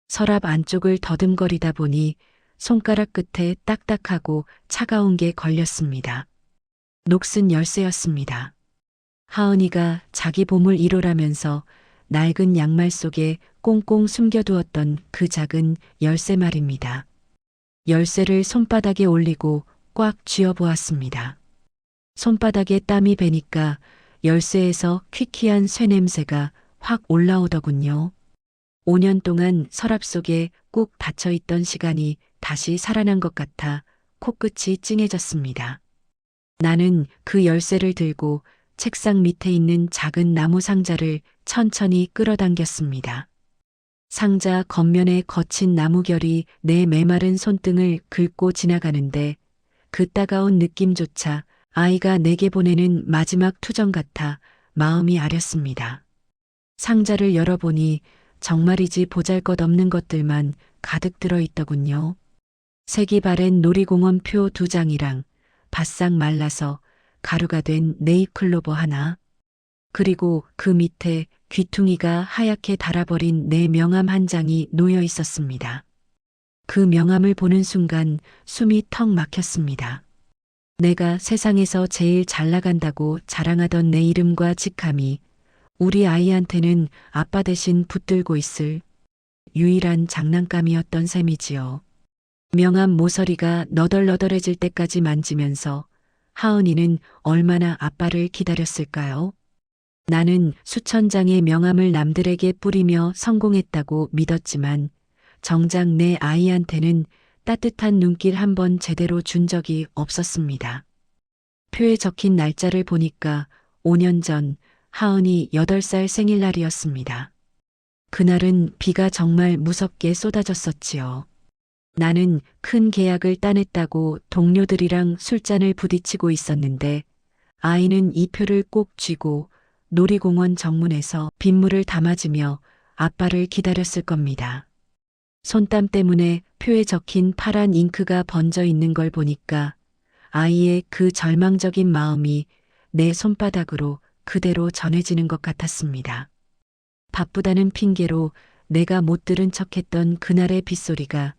서랍 안쪽을 더듬거리다 보니 손가락 끝에 딱딱하고 차가운 게 걸렸습니다. 녹슨 열쇠였습니다. 하은이가 자기 보물 1호라면서 낡은 양말 속에 꽁꽁 숨겨두었던 그 작은 열쇠 말입니다. 열쇠를 손바닥에 올리고 꽉 쥐어보았습니다. 손바닥에 땀이 배니까 열쇠에서 퀴퀴한 쇠냄새가 확 올라오더군요. 5년 동안 서랍 속에 꾹 닫혀있던 시간이 다시 살아난 것 같아 코끝이 찡해졌습니다. 나는 그 열쇠를 들고 책상 밑에 있는 작은 나무 상자를 천천히 끌어당겼습니다. 상자 겉면에 거친 나무결이 내 메마른 손등을 긁고 지나가는데 그 따가운 느낌조차 아이가 내게 보내는 마지막 투정 같아 마음이 아렸습니다. 상자를 열어보니 정말이지 보잘것없는 것들만 가득 들어있더군요. 색이 바랜 놀이공원 표 2장이랑 바싹 말라서 가루가 된 네잎클로버 하나, 그리고 그 밑에 귀퉁이가 하얗게 닳아버린 내 명함 한 장이 놓여 있었습니다. 그 명함을 보는 순간 숨이 턱 막혔습니다. 내가 세상에서 제일 잘 나간다고 자랑하던 내 이름과 직함이 우리 아이한테는 아빠 대신 붙들고 있을 유일한 장난감이었던 셈이지요. 명함 모서리가 너덜너덜해질 때까지 만지면서 하은이는 얼마나 아빠를 기다렸을까요? 나는 수천 장의 명함을 남들에게 뿌리며 성공했다고 믿었지만 정작 내 아이한테는 따뜻한 눈길 한 번 제대로 준 적이 없었습니다. 표에 적힌 날짜를 보니까 5년 전 하은이 8살 생일날이었습니다. 그날은 비가 정말 무섭게 쏟아졌었지요. 나는 큰 계약을 따냈다고 동료들이랑 술잔을 부딪히고 있었는데 아이는 이 표를 꼭 쥐고 놀이공원 정문에서 빗물을 담아주며 아빠를 기다렸을 겁니다. 손땀 때문에 표에 적힌 파란 잉크가 번져 있는 걸 보니까 아이의 그 절망적인 마음이 내 손바닥으로 그대로 전해지는 것 같았습니다. 바쁘다는 핑계로 내가 못 들은 척했던 그날의 빗소리가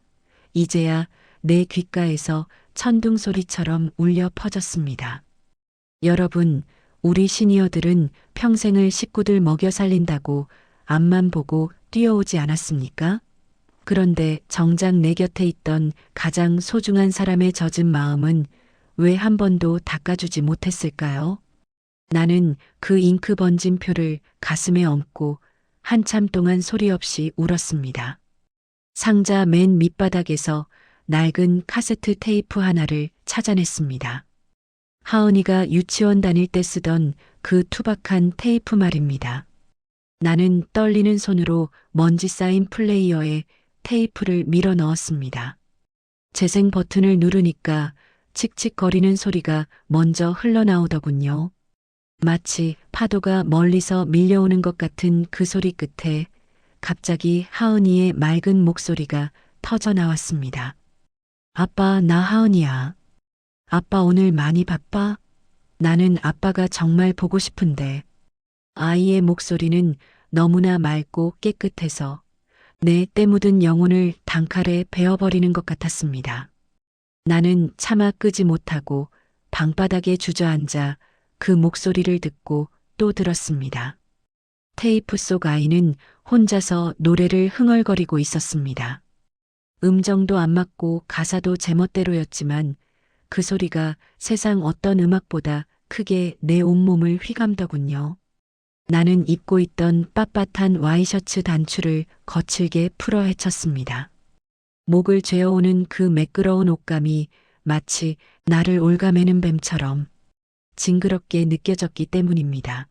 이제야 내 귓가에서 천둥소리처럼 울려 퍼졌습니다. 여러분, 우리 시니어들은 평생을 식구들 먹여 살린다고 앞만 보고 뛰어오지 않았습니까? 그런데 정작 내 곁에 있던 가장 소중한 사람의 젖은 마음은 왜 한 번도 닦아주지 못했을까요? 나는 그 잉크 번진 표를 가슴에 얹고 한참 동안 소리 없이 울었습니다. 상자 맨 밑바닥에서 낡은 카세트 테이프 하나를 찾아냈습니다. 하은이가 유치원 다닐 때 쓰던 그 투박한 테이프 말입니다. 나는 떨리는 손으로 먼지 쌓인 플레이어에 테이프를 밀어 넣었습니다. 재생 버튼을 누르니까 칙칙거리는 소리가 먼저 흘러나오더군요. 마치 파도가 멀리서 밀려오는 것 같은 그 소리 끝에 갑자기 하은이의 맑은 목소리가 터져 나왔습니다. 아빠, 나 하은이야. 아빠 오늘 많이 바빠? 나는 아빠가 정말 보고 싶은데. 아이의 목소리는 너무나 맑고 깨끗해서 내 때 묻은 영혼을 단칼에 베어버리는 것 같았습니다. 나는 차마 끄지 못하고 방바닥에 주저앉아 그 목소리를 듣고 또 들었습니다. 테이프 속 아이는 혼자서 노래를 흥얼거리고 있었습니다. 음정도 안 맞고 가사도 제멋대로였지만 그 소리가 세상 어떤 음악보다 크게 내 온몸을 휘감더군요. 나는 입고 있던 빳빳한 와이셔츠 단추를 거칠게 풀어 헤쳤습니다. 목을 죄어오는 그 매끄러운 옷감이 마치 나를 올가매는 뱀처럼 징그럽게 느껴졌기 때문입니다.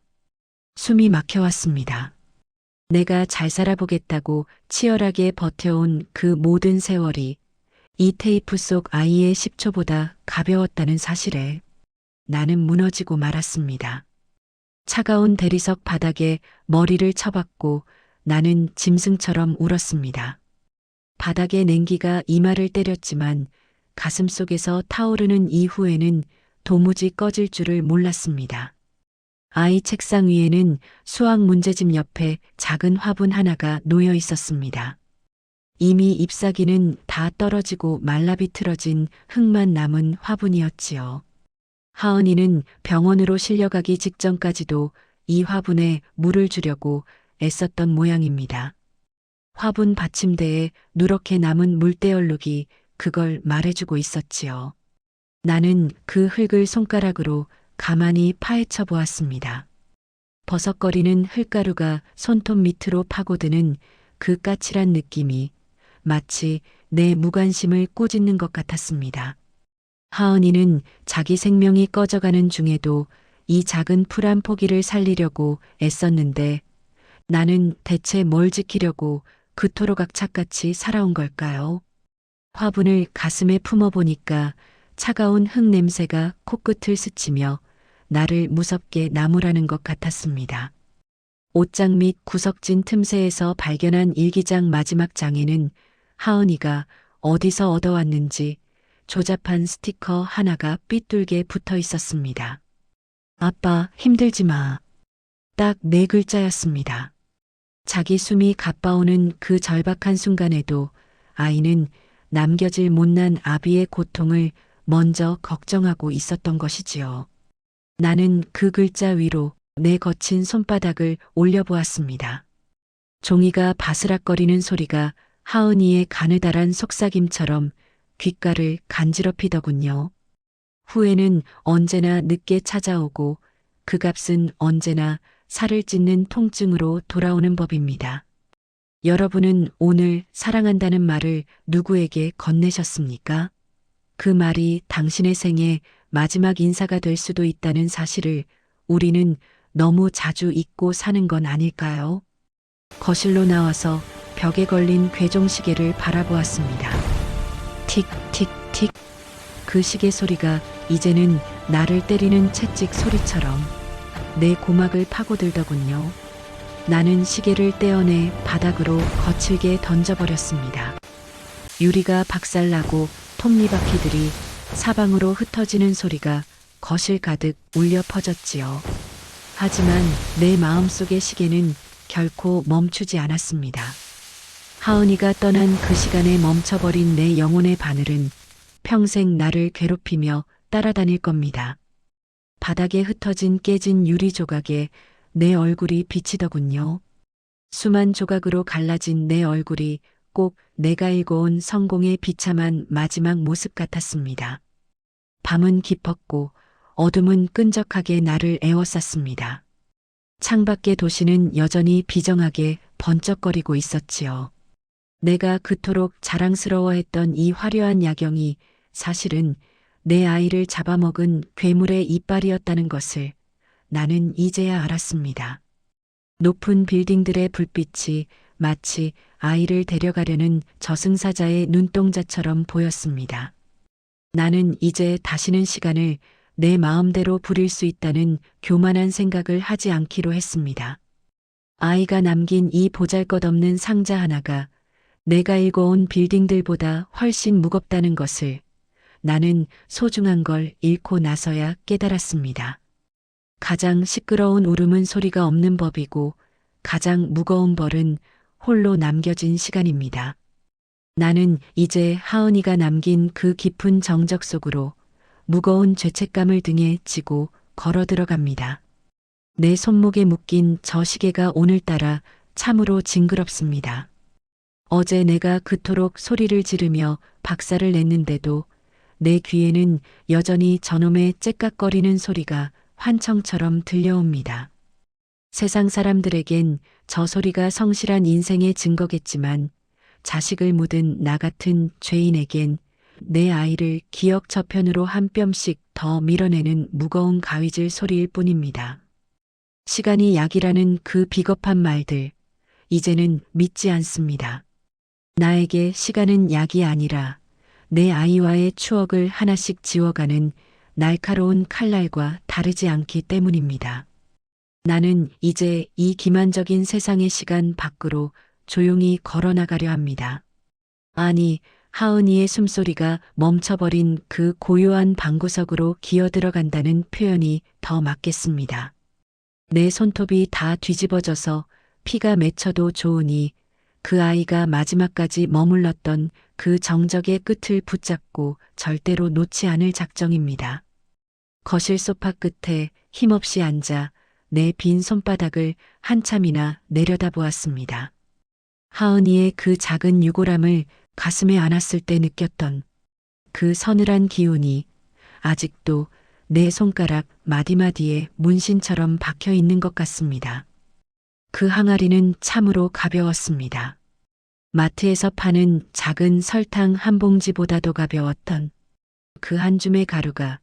숨이 막혀왔습니다. 내가 잘 살아보겠다고 치열하게 버텨온 그 모든 세월이 이 테이프 속 아이의 10초보다 가벼웠다는 사실에 나는 무너지고 말았습니다. 차가운 대리석 바닥에 머리를 쳐박고 나는 짐승처럼 울었습니다. 바닥의 냉기가 이마를 때렸지만 가슴속에서 타오르는 이후에는 도무지 꺼질 줄을 몰랐습니다. 아이 책상 위에는 수학 문제집 옆에 작은 화분 하나가 놓여 있었습니다. 이미 잎사귀는 다 떨어지고 말라비틀어진 흙만 남은 화분이었지요. 하은이는 병원으로 실려가기 직전까지도 이 화분에 물을 주려고 애썼던 모양입니다. 화분 받침대에 누렇게 남은 물때 얼룩이 그걸 말해주고 있었지요. 나는 그 흙을 손가락으로 가만히 파헤쳐 보았습니다. 버석거리는 흙가루가 손톱 밑으로 파고드는 그 까칠한 느낌이 마치 내 무관심을 꾸짖는 것 같았습니다. 하은이는 자기 생명이 꺼져가는 중에도 이 작은 풀 한 포기를 살리려고 애썼는데 나는 대체 뭘 지키려고 그토록 악착같이 살아온 걸까요? 화분을 가슴에 품어보니까 차가운 흙 냄새가 코끝을 스치며 나를 무섭게 나무라는 것 같았습니다. 옷장 및 구석진 틈새에서 발견한 일기장 마지막 장에는 하은이가 어디서 얻어왔는지 조잡한 스티커 하나가 삐뚤게 붙어 있었습니다. 아빠, 힘들지 마. 딱 4글자였습니다. 자기 숨이 가빠오는 그 절박한 순간에도 아이는 남겨질 못난 아비의 고통을 먼저 걱정하고 있었던 것이지요. 나는 그 글자 위로 내 거친 손바닥을 올려보았습니다. 종이가 바스락거리는 소리가 하은이의 가느다란 속삭임처럼 귓가를 간지럽히더군요. 후회는 언제나 늦게 찾아오고 그 값은 언제나 살을 찢는 통증으로 돌아오는 법입니다. 여러분은 오늘 사랑한다는 말을 누구에게 건네셨습니까? 그 말이 당신의 생애 마지막 인사가 될 수도 있다는 사실을 우리는 너무 자주 잊고 사는 건 아닐까요? 거실로 나와서 벽에 걸린 괴종시계를 바라보았습니다. 틱, 틱, 틱. 그 시계 소리가 이제는 나를 때리는 채찍 소리처럼 내 고막을 파고들더군요. 나는 시계를 떼어내 바닥으로 거칠게 던져버렸습니다. 유리가 박살나고 톱니바퀴들이 사방으로 흩어지는 소리가 거실 가득 울려 퍼졌지요. 하지만 내 마음속의 시계는 결코 멈추지 않았습니다. 하은이가 떠난 그 시간에 멈춰버린 내 영혼의 바늘은 평생 나를 괴롭히며 따라다닐 겁니다. 바닥에 흩어진 깨진 유리 조각에 내 얼굴이 비치더군요. 수만 조각으로 갈라진 내 얼굴이 꼭 내가 읽어온 성공의 비참한 마지막 모습 같았습니다. 밤은 깊었고 어둠은 끈적하게 나를 에워쌌습니다. 창밖의 도시는 여전히 비정하게 번쩍거리고 있었지요. 내가 그토록 자랑스러워했던 이 화려한 야경이 사실은 내 아이를 잡아먹은 괴물의 이빨이었다는 것을 나는 이제야 알았습니다. 높은 빌딩들의 불빛이 마치 아이를 데려가려는 저승사자의 눈동자처럼 보였습니다. 나는 이제 다시는 시간을 내 마음대로 부릴 수 있다는 교만한 생각을 하지 않기로 했습니다. 아이가 남긴 이 보잘것없는 상자 하나가 내가 읽어온 빌딩들보다 훨씬 무겁다는 것을 나는 소중한 걸 잃고 나서야 깨달았습니다. 가장 시끄러운 울음은 소리가 없는 법이고 가장 무거운 벌은 홀로 남겨진 시간입니다. 나는 이제 하은이가 남긴 그 깊은 정적 속으로 무거운 죄책감을 등에 지고 걸어 들어갑니다. 내 손목에 묶인 저 시계가 오늘따라 참으로 징그럽습니다. 어제 내가 그토록 소리를 지르며 박살을 냈는데도 내 귀에는 여전히 저놈의 째깍거리는 소리가 환청처럼 들려옵니다. 세상 사람들에겐 저 소리가 성실한 인생의 증거겠지만 자식을 묻은 나 같은 죄인에겐 내 아이를 기억 저편으로 한 뼘씩 더 밀어내는 무거운 가위질 소리일 뿐입니다. 시간이 약이라는 그 비겁한 말들, 이제는 믿지 않습니다. 나에게 시간은 약이 아니라 내 아이와의 추억을 하나씩 지워가는 날카로운 칼날과 다르지 않기 때문입니다. 나는 이제 이 기만적인 세상의 시간 밖으로 조용히 걸어나가려 합니다. 아니, 하은이의 숨소리가 멈춰버린 그 고요한 방구석으로 기어들어간다는 표현이 더 맞겠습니다. 내 손톱이 다 뒤집어져서 피가 맺혀도 좋으니 그 아이가 마지막까지 머물렀던 그 정적의 끝을 붙잡고 절대로 놓지 않을 작정입니다. 거실 소파 끝에 힘없이 앉아 내 빈 손바닥을 한참이나 내려다보았습니다. 하은이의 그 작은 유골함을 가슴에 안았을 때 느꼈던 그 서늘한 기운이 아직도 내 손가락 마디마디에 문신처럼 박혀 있는 것 같습니다. 그 항아리는 참으로 가벼웠습니다. 마트에서 파는 작은 설탕 한 봉지보다도 가벼웠던 그 한 줌의 가루가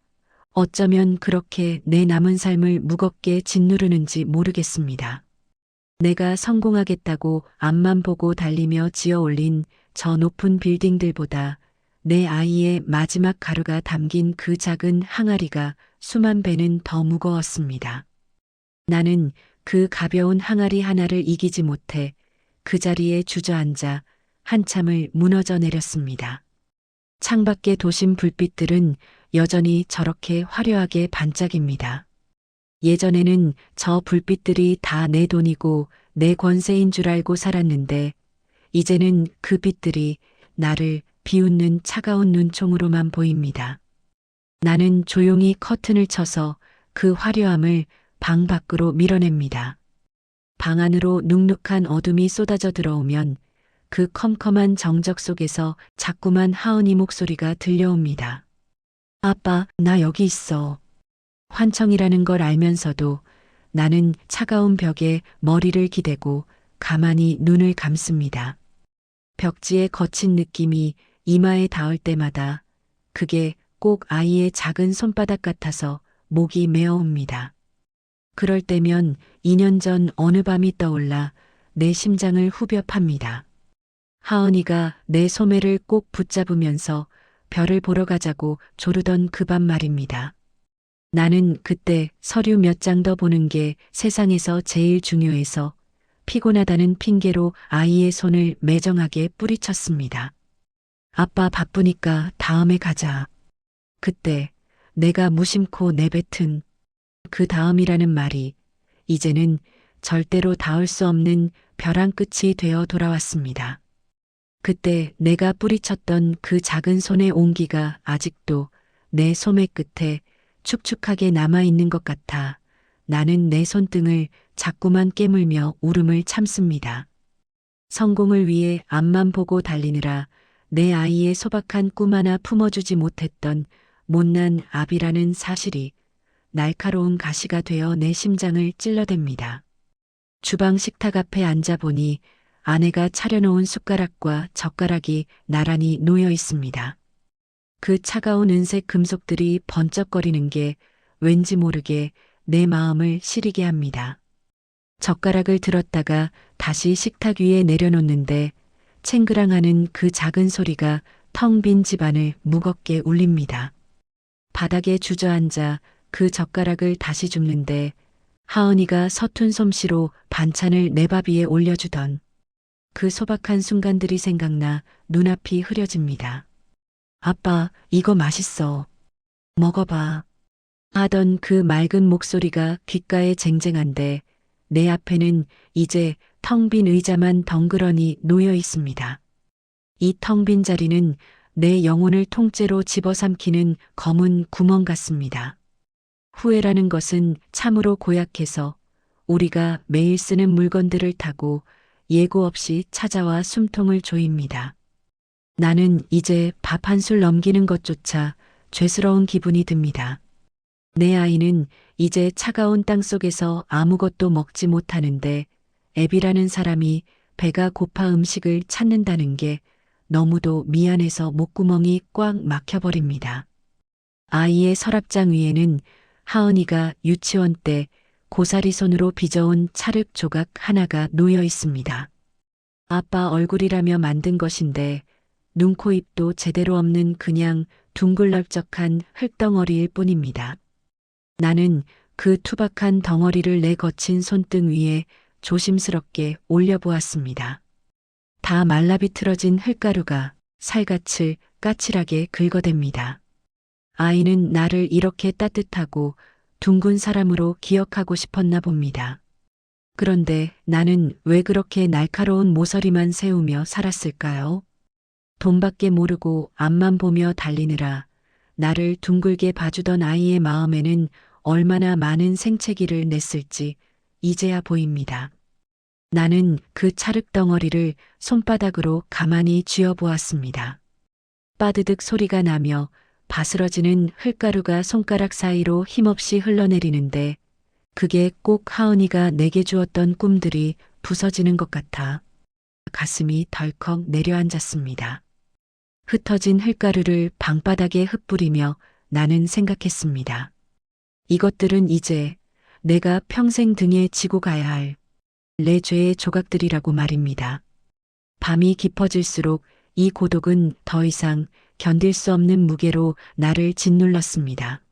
어쩌면 그렇게 내 남은 삶을 무겁게 짓누르는지 모르겠습니다. 내가 성공하겠다고 앞만 보고 달리며 지어 올린 저 높은 빌딩들보다 내 아이의 마지막 가루가 담긴 그 작은 항아리가 수만 배는 더 무거웠습니다. 나는 그 가벼운 항아리 하나를 이기지 못해 그 자리에 주저앉아 한참을 무너져 내렸습니다. 창밖의 도심 불빛들은 여전히 저렇게 화려하게 반짝입니다. 예전에는 저 불빛들이 다 내 돈이고 내 권세인 줄 알고 살았는데 이제는 그 빛들이 나를 비웃는 차가운 눈총으로만 보입니다. 나는 조용히 커튼을 쳐서 그 화려함을 방 밖으로 밀어냅니다. 방 안으로 눅눅한 어둠이 쏟아져 들어오면 그 컴컴한 정적 속에서 자꾸만 하은이 목소리가 들려옵니다. 아빠, 나 여기 있어. 환청이라는 걸 알면서도 나는 차가운 벽에 머리를 기대고 가만히 눈을 감습니다. 벽지의 거친 느낌이 이마에 닿을 때마다 그게 꼭 아이의 작은 손바닥 같아서 목이 메어옵니다. 그럴 때면 2년 전 어느 밤이 떠올라 내 심장을 후벼 팝니다. 하은이가 내 소매를 꼭 붙잡으면서 별을 보러 가자고 조르던 그 밤 말입니다. 나는 그때 서류 몇 장 더 보는 게 세상에서 제일 중요해서 피곤하다는 핑계로 아이의 손을 매정하게 뿌리쳤습니다. 아빠 바쁘니까 다음에 가자. 그때 내가 무심코 내뱉은 그 다음이라는 말이 이제는 절대로 닿을 수 없는 벼랑 끝이 되어 돌아왔습니다. 그때 내가 뿌리쳤던 그 작은 손의 온기가 아직도 내 소매 끝에 축축하게 남아있는 것 같아 나는 내 손등을 자꾸만 깨물며 울음을 참습니다. 성공을 위해 앞만 보고 달리느라 내 아이의 소박한 꿈 하나 품어주지 못했던 못난 아비라는 사실이 날카로운 가시가 되어 내 심장을 찔러댑니다. 주방 식탁 앞에 앉아보니 아내가 차려놓은 숟가락과 젓가락이 나란히 놓여 있습니다. 그 차가운 은색 금속들이 번쩍거리는 게 왠지 모르게 내 마음을 시리게 합니다. 젓가락을 들었다가 다시 식탁 위에 내려놓는데 챙그랑하는 그 작은 소리가 텅 빈 집안을 무겁게 울립니다. 바닥에 주저앉아 그 젓가락을 다시 줍는데 하은이가 서툰 솜씨로 반찬을 내 밥 위에 올려주던 그 소박한 순간들이 생각나 눈앞이 흐려집니다. 아빠, 이거 맛있어. 먹어봐. 하던 그 맑은 목소리가 귓가에 쟁쟁한데 내 앞에는 이제 텅 빈 의자만 덩그러니 놓여 있습니다. 이 텅 빈 자리는 내 영혼을 통째로 집어삼키는 검은 구멍 같습니다. 후회라는 것은 참으로 고약해서 우리가 매일 쓰는 물건들을 타고 예고 없이 찾아와 숨통을 조입니다. 나는 이제 밥 한 술 넘기는 것조차 죄스러운 기분이 듭니다. 내 아이는 이제 차가운 땅 속에서 아무것도 먹지 못하는데 애비라는 사람이 배가 고파 음식을 찾는다는 게 너무도 미안해서 목구멍이 꽉 막혀버립니다. 아이의 서랍장 위에는 하은이가 유치원 때 고사리 손으로 빚어온 찰흙 조각 하나가 놓여 있습니다. 아빠 얼굴이라며 만든 것인데 눈, 코, 입도 제대로 없는 그냥 둥글넓적한 흙덩어리일 뿐입니다. 나는 그 투박한 덩어리를 내 거친 손등 위에 조심스럽게 올려보았습니다. 다 말라비틀어진 흙가루가 살갗을 까칠하게 긁어댑니다. 아이는 나를 이렇게 따뜻하고 둥근 사람으로 기억하고 싶었나 봅니다. 그런데 나는 왜 그렇게 날카로운 모서리만 세우며 살았을까요? 돈밖에 모르고 앞만 보며 달리느라 나를 둥글게 봐주던 아이의 마음에는 얼마나 많은 생채기를 냈을지 이제야 보입니다. 나는 그 찰흙덩어리를 손바닥으로 가만히 쥐어보았습니다. 빠드득 소리가 나며 바스러지는 흙가루가 손가락 사이로 힘없이 흘러내리는데 그게 꼭 하은이가 내게 주었던 꿈들이 부서지는 것 같아 가슴이 덜컥 내려앉았습니다. 흩어진 흙가루를 방바닥에 흩뿌리며 나는 생각했습니다. 이것들은 이제 내가 평생 등에 지고 가야 할 내 죄의 조각들이라고 말입니다. 밤이 깊어질수록 이 고독은 더 이상 견딜 수 없는 무게로 나를 짓눌렀습니다.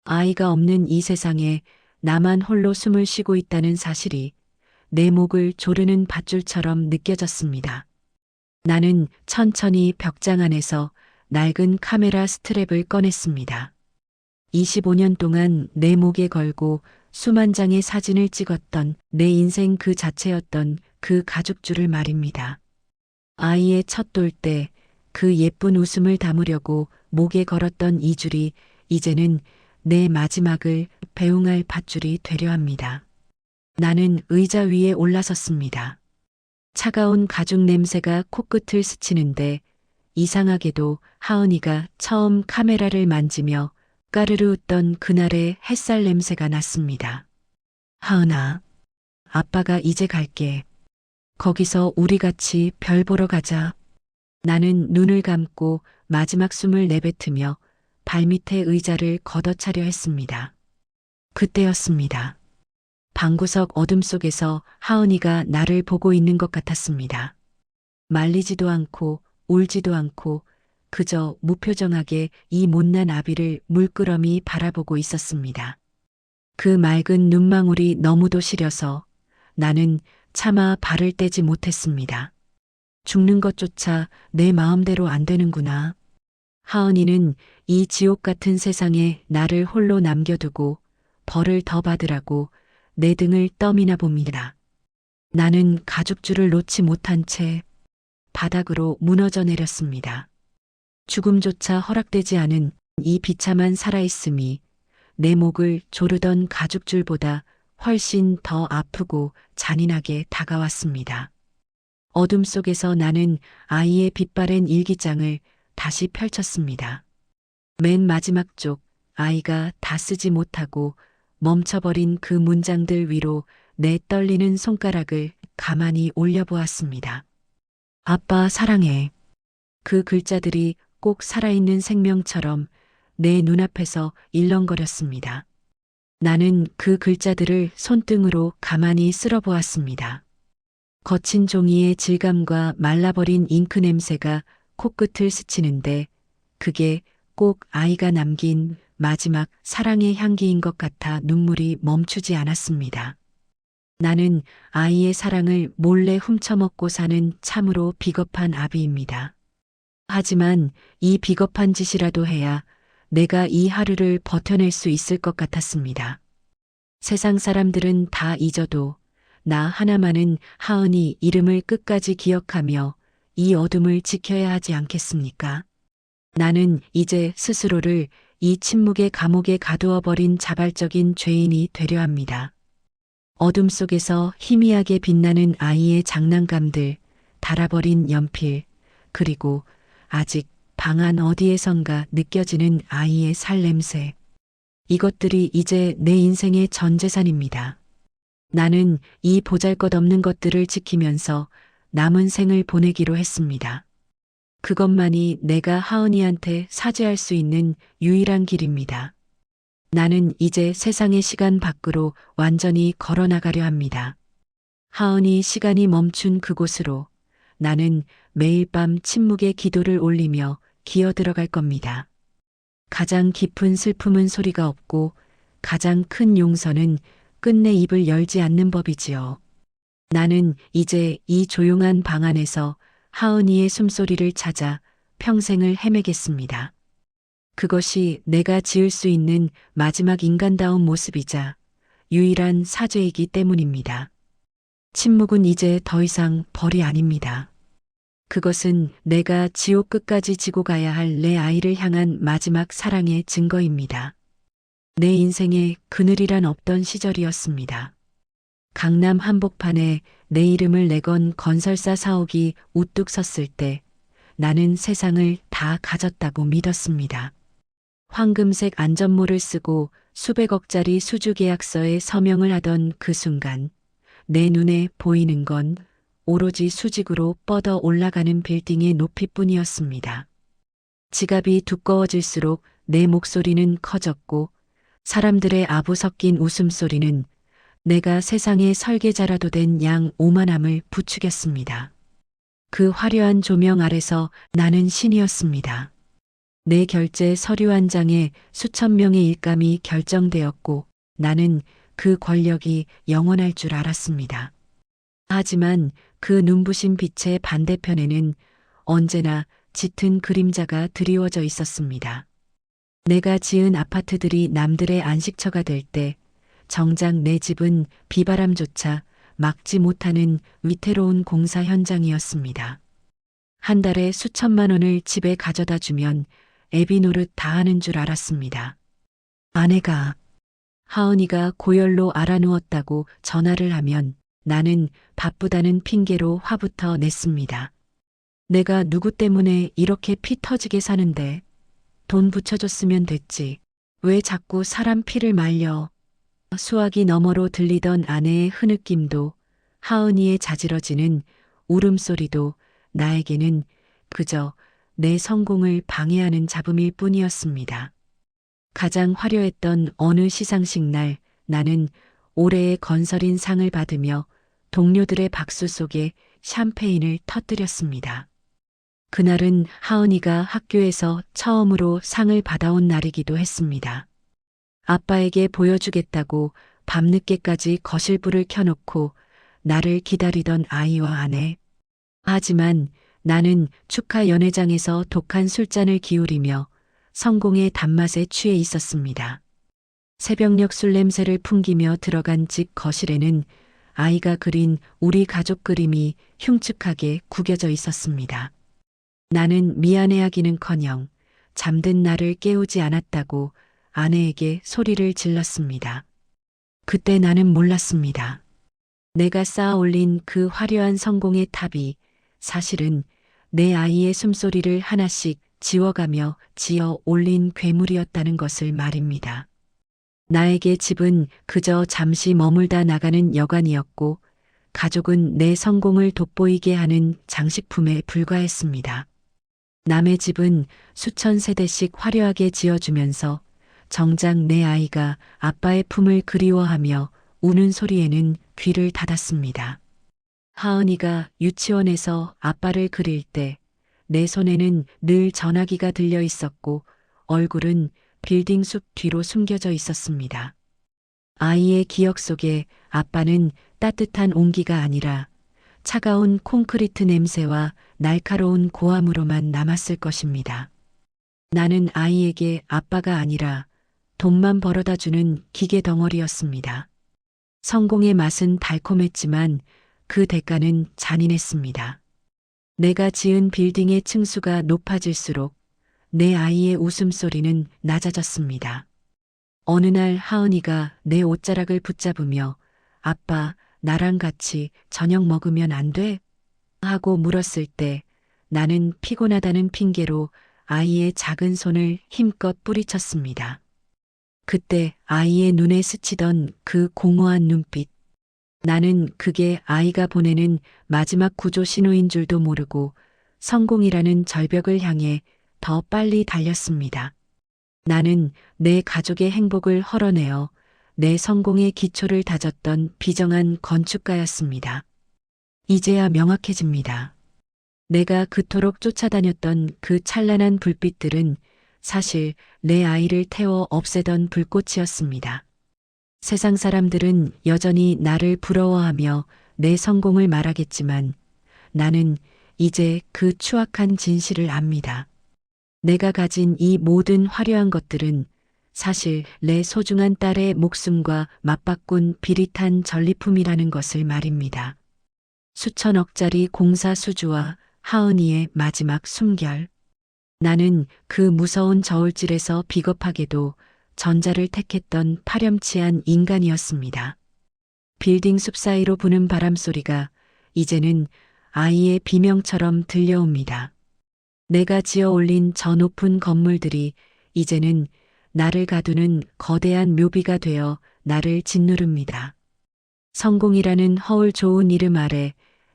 아이가 없는 이 세상에 나만 홀로 숨을 쉬고 있다는 사실이 내 목을 조르는 밧줄처럼 느껴졌습니다. 나는 천천히 벽장 안에서 낡은 카메라 스트랩을 꺼냈습니다. 25년 동안 내 목에 걸고 수만 장의 사진을 찍었던 내 인생 그 자체였던 그 가죽줄을 말입니다. 아이의 첫 돌 때 그 예쁜 웃음을 담으려고 목에 걸었던 이 줄이 이제는 내 마지막을 배웅할 밧줄이 되려 합니다. 나는 의자 위에 올라섰습니다. 차가운 가죽 냄새가 코끝을 스치는데 이상하게도 하은이가 처음 카메라를 만지며 까르르 웃던 그날의 햇살 냄새가 났습니다. 하은아, 아빠가 이제 갈게. 거기서 우리 같이 별 보러 가자. 나는 눈을 감고 마지막 숨을 내뱉으며 발밑에 의자를 걷어차려 했습니다. 그때였습니다. 방구석 어둠 속에서 하은이가 나를 보고 있는 것 같았습니다. 말리지도 않고 울지도 않고 그저 무표정하게 이 못난 아비를 물끄러미 바라보고 있었습니다. 그 맑은 눈망울이 너무도 시려서 나는 차마 발을 떼지 못했습니다. 죽는 것조차 내 마음대로 안 되는구나. 하은이는 이 지옥 같은 세상에 나를 홀로 남겨두고 벌을 더 받으라고 내 등을 떠미나 봅니다. 나는 가죽줄을 놓지 못한 채 바닥으로 무너져 내렸습니다. 죽음조차 허락되지 않은 이 비참한 살아있음이 내 목을 조르던 가죽줄보다 훨씬 더 아프고 잔인하게 다가왔습니다. 어둠 속에서 나는 아이의 빛바랜 일기장을 다시 펼쳤습니다. 맨 마지막 쪽 아이가 다 쓰지 못하고 멈춰버린 그 문장들 위로 내 떨리는 손가락을 가만히 올려보았습니다. 아빠 사랑해. 그 글자들이 꼭 살아있는 생명처럼 내 눈앞에서 일렁거렸습니다. 나는 그 글자들을 손등으로 가만히 쓸어보았습니다. 거친 종이의 질감과 말라버린 잉크 냄새가 코끝을 스치는데 그게 꼭 아이가 남긴 마지막 사랑의 향기인 것 같아 눈물이 멈추지 않았습니다. 나는 아이의 사랑을 몰래 훔쳐먹고 사는 참으로 비겁한 아비입니다. 하지만 이 비겁한 짓이라도 해야 내가 이 하루를 버텨낼 수 있을 것 같았습니다. 세상 사람들은 다 잊어도 나 하나만은 하은이 이름을 끝까지 기억하며 이 어둠을 지켜야 하지 않겠습니까? 나는 이제 스스로를 이 침묵의 감옥에 가두어버린 자발적인 죄인이 되려 합니다. 어둠 속에서 희미하게 빛나는 아이의 장난감들, 닳아버린 연필, 그리고 아직 방 안 어디에선가 느껴지는 아이의 살냄새. 이것들이 이제 내 인생의 전 재산입니다. 나는 이 보잘것없는 것들을 지키면서 남은 생을 보내기로 했습니다. 그것만이 내가 하은이한테 사죄할 수 있는 유일한 길입니다. 나는 이제 세상의 시간 밖으로 완전히 걸어나가려 합니다. 하은이 시간이 멈춘 그곳으로 나는 매일 밤 침묵의 기도를 올리며 기어들어갈 겁니다. 가장 깊은 슬픔은 소리가 없고 가장 큰 용서는 끝내 입을 열지 않는 법이지요. 나는 이제 이 조용한 방 안에서 하은이의 숨소리를 찾아 평생을 헤매겠습니다. 그것이 내가 지을 수 있는 마지막 인간다운 모습이자 유일한 사죄이기 때문입니다. 침묵은 이제 더 이상 벌이 아닙니다. 그것은 내가 지옥 끝까지 지고 가야 할 내 아이를 향한 마지막 사랑의 증거입니다. 내 인생에 그늘이란 없던 시절이었습니다. 강남 한복판에 내 이름을 내건 건설사 사옥이 우뚝 섰을 때 나는 세상을 다 가졌다고 믿었습니다. 황금색 안전모를 쓰고 수백억짜리 수주계약서에 서명을 하던 그 순간 내 눈에 보이는 건 오로지 수직으로 뻗어 올라가는 빌딩의 높이뿐이었습니다. 지갑이 두꺼워질수록 내 목소리는 커졌고 사람들의 아부 섞인 웃음소리는 내가 세상의 설계자라도 된 양 오만함을 부추겼습니다. 그 화려한 조명 아래서 나는 신이었습니다. 내 결제 서류 한 장에 수천 명의 일감이 결정되었고 나는 그 권력이 영원할 줄 알았습니다. 하지만 그 눈부신 빛의 반대편에는 언제나 짙은 그림자가 드리워져 있었습니다. 내가 지은 아파트들이 남들의 안식처가 될 때 정작 내 집은 비바람조차 막지 못하는 위태로운 공사 현장이었습니다. 한 달에 수천만 원을 집에 가져다 주면 애비 노릇 다 하는 줄 알았습니다. 아내가 하은이가 고열로 알아누웠다고 전화를 하면 나는 바쁘다는 핑계로 화부터 냈습니다. 내가 누구 때문에 이렇게 피 터지게 사는데 돈 붙여줬으면 됐지. 왜 자꾸 사람 피를 말려. 수화기 너머로 들리던 아내의 흐느낌도 하은이의 자지러지는 울음소리도 나에게는 그저 내 성공을 방해하는 잡음일 뿐이었습니다. 가장 화려했던 어느 시상식 날 나는 올해의 건설인 상을 받으며 동료들의 박수 속에 샴페인을 터뜨렸습니다. 그날은 하은이가 학교에서 처음으로 상을 받아온 날이기도 했습니다. 아빠에게 보여주겠다고 밤늦게까지 거실불을 켜놓고 나를 기다리던 아이와 아내. 하지만 나는 축하 연회장에서 독한 술잔을 기울이며 성공의 단맛에 취해 있었습니다. 새벽녘 술 냄새를 풍기며 들어간 집 거실에는 아이가 그린 우리 가족 그림이 흉측하게 구겨져 있었습니다. 나는 미안해하기는커녕 잠든 나를 깨우지 않았다고 아내에게 소리를 질렀습니다. 그때 나는 몰랐습니다. 내가 쌓아 올린 그 화려한 성공의 탑이 사실은 내 아이의 숨소리를 하나씩 지워가며 지어 올린 괴물이었다는 것을 말입니다. 나에게 집은 그저 잠시 머물다 나가는 여관이었고 가족은 내 성공을 돋보이게 하는 장식품에 불과했습니다. 남의 집은 수천 세대씩 화려하게 지어주면서 정작 내 아이가 아빠의 품을 그리워하며 우는 소리에는 귀를 닫았습니다. 하은이가 유치원에서 아빠를 그릴 때 내 손에는 늘 전화기가 들려 있었고 얼굴은 빌딩 숲 뒤로 숨겨져 있었습니다. 아이의 기억 속에 아빠는 따뜻한 온기가 아니라 차가운 콘크리트 냄새와 날카로운 고함으로만 남았을 것입니다. 나는 아이에게 아빠가 아니라 돈만 벌어다 주는 기계 덩어리였습니다. 성공의 맛은 달콤했지만 그 대가는 잔인했습니다. 내가 지은 빌딩의 층수가 높아질수록 내 아이의 웃음소리는 낮아졌습니다. 어느 날 하은이가 내 옷자락을 붙잡으며 아빠, 나랑 같이 저녁 먹으면 안 돼? 하고 물었을 때 나는 피곤하다는 핑계로 아이의 작은 손을 힘껏 뿌리쳤습니다. 그때 아이의 눈에 스치던 그 공허한 눈빛. 나는 그게 아이가 보내는 마지막 구조 신호인 줄도 모르고 성공이라는 절벽을 향해 더 빨리 달렸습니다. 나는 내 가족의 행복을 헐어내어 내 성공의 기초를 다졌던 비정한 건축가였습니다. 이제야 명확해집니다. 내가 그토록 쫓아다녔던 그 찬란한 불빛들은 사실 내 아이를 태워 없애던 불꽃이었습니다. 세상 사람들은 여전히 나를 부러워하며 내 성공을 말하겠지만 나는 이제 그 추악한 진실을 압니다. 내가 가진 이 모든 화려한 것들은 사실 내 소중한 딸의 목숨과 맞바꾼 비릿한 전리품이라는 것을 말입니다. 수천억짜리 공사 수주와 하은이의 마지막 숨결. 나는 그 무서운 저울질에서 비겁하게도 전자를 택했던 파렴치한 인간이었습니다. 빌딩 숲 사이로 부는 바람 소리가 이제는 아이의 비명처럼 들려옵니다. 내가 지어 올린 저 높은 건물들이 이제는 나를 가두는 거대한 묘비가 되어 나를 짓누릅니다. 성공이라는 허울 좋은 이름 아래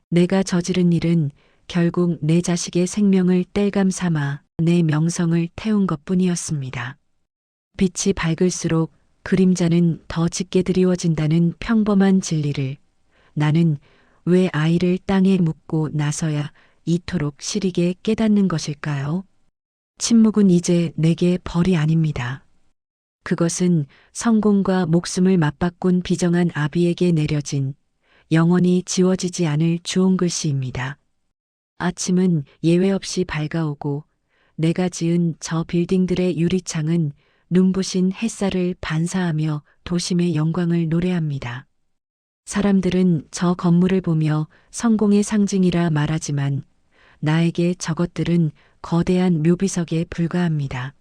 내가 저지른 일은 결국 내 자식의 생명을 땔감 삼아 내 명성을 태운 것뿐이었습니다. 빛이 밝을수록 그림자는 더 짙게 드리워진다는 평범한 진리를 나는 왜 아이를 땅에 묻고 나서야 이토록 시리게 깨닫는 것일까요? 침묵은 이제 내게 벌이 아닙니다. 그것은 성공과 목숨을 맞바꾼 비정한 아비에게 내려진 영원히 지워지지 않을 주홍 글씨입니다. 아침은 예외 없이 밝아오고 내가 지은 저 빌딩들의 유리창은 눈부신 햇살을 반사하며 도심의 영광을 노래합니다. 사람들은 저 건물을 보며 성공의 상징이라 말하지만 나에게 저것들은 거대한 묘비석에 불과합니다.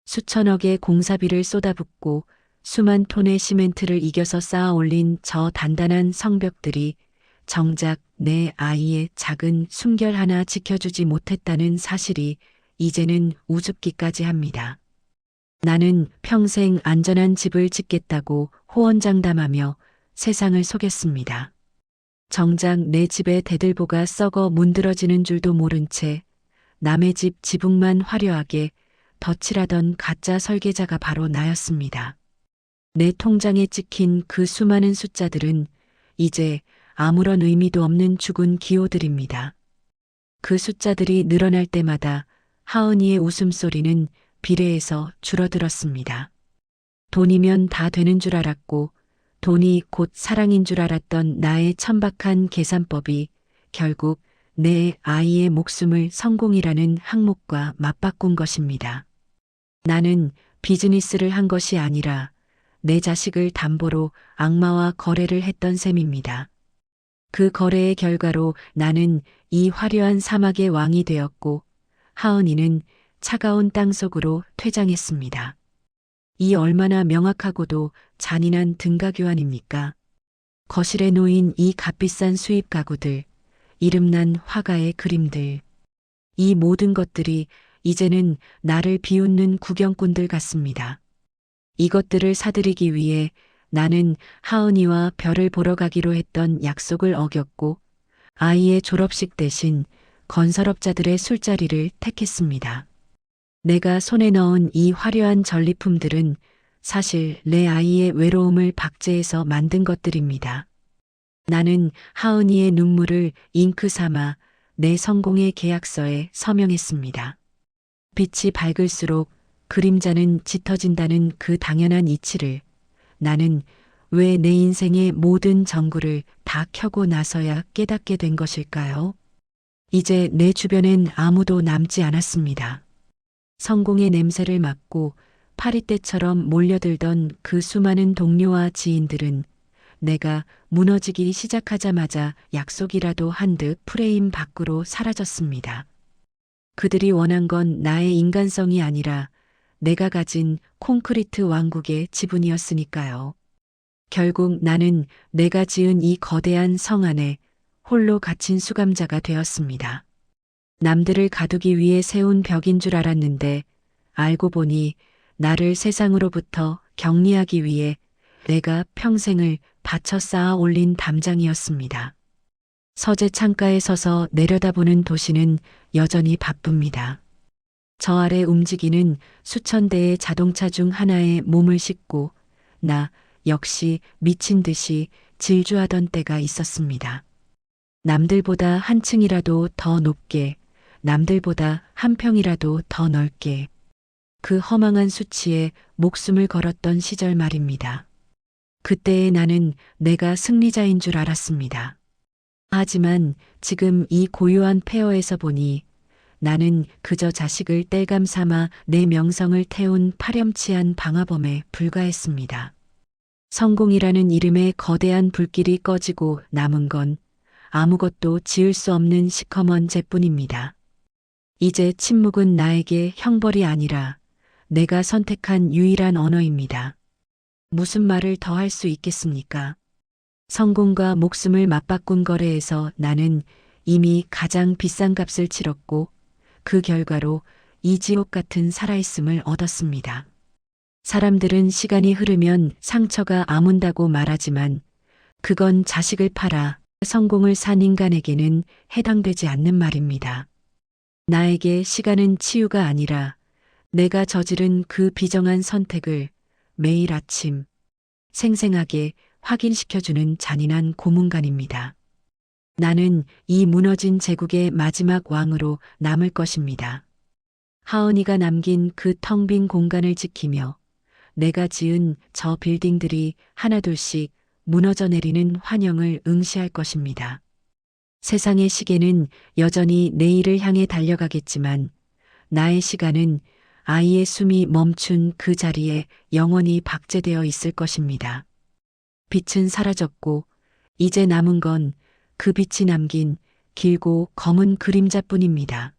수천억의 공사비를 쏟아붓고 수만 톤의 시멘트를 이겨서 쌓아 올린 저 단단한 성벽들이 정작 내 아이의 작은 숨결 하나 지켜주지 못했다는 사실이 이제는 우습기까지 합니다. 나는 평생 안전한 집을 짓겠다고 호언장담하며 세상을 속였습니다. 정작 내 집의 대들보가 썩어 문드러지는 줄도 모른 채 남의 집 지붕만 화려하게 덧칠하던 가짜 설계자가 바로 나였습니다. 내 통장에 찍힌 그 수많은 숫자들은 이제 아무런 의미도 없는 죽은 기호들입니다. 그 숫자들이 늘어날 때마다 하은이의 웃음소리는 비례해서 줄어들었습니다. 돈이면 다 되는 줄 알았고 돈이 곧 사랑인 줄 알았던 나의 천박한 계산법이 결국 내 아이의 목숨을 성공이라는 항목과 맞바꾼 것입니다. 나는 비즈니스를 한 것이 아니라 내 자식을 담보로 악마와 거래를 했던 셈입니다. 그 거래의 결과로 나는 이 화려한 사막의 왕이 되었고 하은이는 차가운 땅속으로 퇴장했습니다. 이 얼마나 명확하고도 잔인한 등가교환입니까? 거실에 놓인 이 값비싼 수입 가구들, 이름난 화가의 그림들. 이 모든 것들이 이제는 나를 비웃는 구경꾼들 같습니다. 이것들을 사들이기 위해 나는 하은이와 별을 보러 가기로 했던 약속을 어겼고 아이의 졸업식 대신 건설업자들의 술자리를 택했습니다. 내가 손에 넣은 이 화려한 전리품들은 사실 내 아이의 외로움을 박제해서 만든 것들입니다. 나는 하은이의 눈물을 잉크 삼아 내 성공의 계약서에 서명했습니다. 빛이 밝을수록 그림자는 짙어진다는 그 당연한 이치를 나는 왜 내 인생의 모든 전구를 다 켜고 나서야 깨닫게 된 것일까요? 이제 내 주변엔 아무도 남지 않았습니다. 성공의 냄새를 맡고 파리떼처럼 몰려들던 그 수많은 동료와 지인들은 내가 무너지기 시작하자마자 약속이라도 한 듯 프레임 밖으로 사라졌습니다. 그들이 원한 건 나의 인간성이 아니라 내가 가진 콘크리트 왕국의 지분이었으니까요. 결국 나는 내가 지은 이 거대한 성 안에 홀로 갇힌 수감자가 되었습니다. 남들을 가두기 위해 세운 벽인 줄 알았는데 알고 보니 나를 세상으로부터 격리하기 위해 내가 평생을 바쳐 쌓아 올린 담장이었습니다. 서재 창가에 서서 내려다보는 도시는 여전히 바쁩니다. 저 아래 움직이는 수천 대의 자동차 중 하나에 몸을 싣고 나 역시 미친 듯이 질주하던 때가 있었습니다. 남들보다 한 층이라도 더 높게, 남들보다 한 평이라도 더 넓게 그 허망한 수치에 목숨을 걸었던 시절 말입니다. 그때의 나는 내가 승리자인 줄 알았습니다. 하지만 지금 이 고요한 폐허에서 보니 나는 그저 자식을 땔감 삼아 내 명성을 태운 파렴치한 방화범에 불과했습니다. 성공이라는 이름의 거대한 불길이 꺼지고 남은 건 아무것도 지을 수 없는 시커먼 재뿐입니다. 이제 침묵은 나에게 형벌이 아니라 내가 선택한 유일한 언어입니다. 무슨 말을 더 할 수 있겠습니까? 성공과 목숨을 맞바꾼 거래에서 나는 이미 가장 비싼 값을 치렀고 그 결과로 이 지옥 같은 살아있음을 얻었습니다. 사람들은 시간이 흐르면 상처가 아문다고 말하지만 그건 자식을 팔아 성공을 산 인간에게는 해당되지 않는 말입니다. 나에게 시간은 치유가 아니라 내가 저지른 그 비정한 선택을 매일 아침 생생하게 확인시켜주는 잔인한 고문관입니다. 나는 이 무너진 제국의 마지막 왕으로 남을 것입니다. 하은이가 남긴 그 텅 빈 공간을 지키며 내가 지은 저 빌딩들이 하나둘씩 무너져 내리는 환영을 응시할 것입니다. 세상의 시계는 여전히 내일을 향해 달려가겠지만 나의 시간은 아이의 숨이 멈춘 그 자리에 영원히 박제되어 있을 것입니다. 빛은 사라졌고 이제 남은 건 그 빛이 남긴 길고 검은 그림자뿐입니다.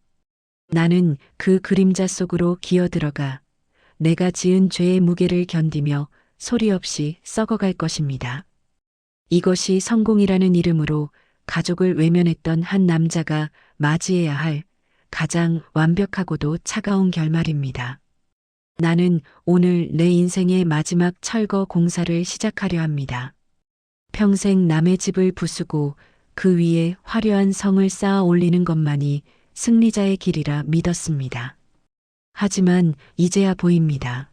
나는 그 그림자 속으로 기어들어가 내가 지은 죄의 무게를 견디며 소리 없이 썩어갈 것입니다. 이것이 성공이라는 이름으로 가족을 외면했던 한 남자가 맞이해야 할 가장 완벽하고도 차가운 결말입니다. 나는 오늘 내 인생의 마지막 철거 공사를 시작하려 합니다. 평생 남의 집을 부수고 그 위에 화려한 성을 쌓아 올리는 것만이 승리자의 길이라 믿었습니다. 하지만 이제야 보입니다.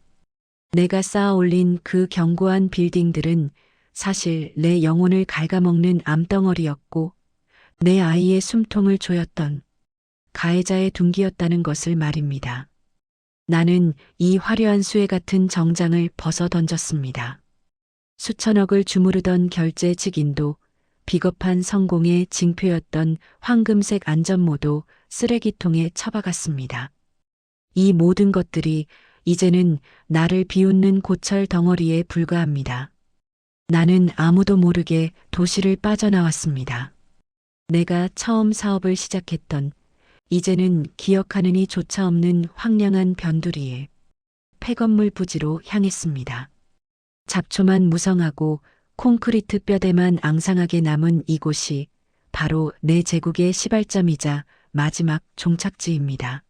내가 쌓아 올린 그 견고한 빌딩들은 사실 내 영혼을 갉아먹는 암덩어리였고 내 아이의 숨통을 조였던 가해자의 둔기였다는 것을 말입니다. 나는 이 화려한 수에 같은 정장을 벗어 던졌습니다. 수천억을 주무르던 결제 직인도 비겁한 성공의 징표였던 황금색 안전모도 쓰레기통에 처박았습니다. 이 모든 것들이 이제는 나를 비웃는 고철 덩어리에 불과합니다. 나는 아무도 모르게 도시를 빠져나왔습니다. 내가 처음 사업을 시작했던 이제는 기억하느니 조차 없는 황량한 변두리에 폐건물 부지로 향했습니다. 잡초만 무성하고 콘크리트 뼈대만 앙상하게 남은 이곳이 바로 내 제국의 시발점이자 마지막 종착지입니다.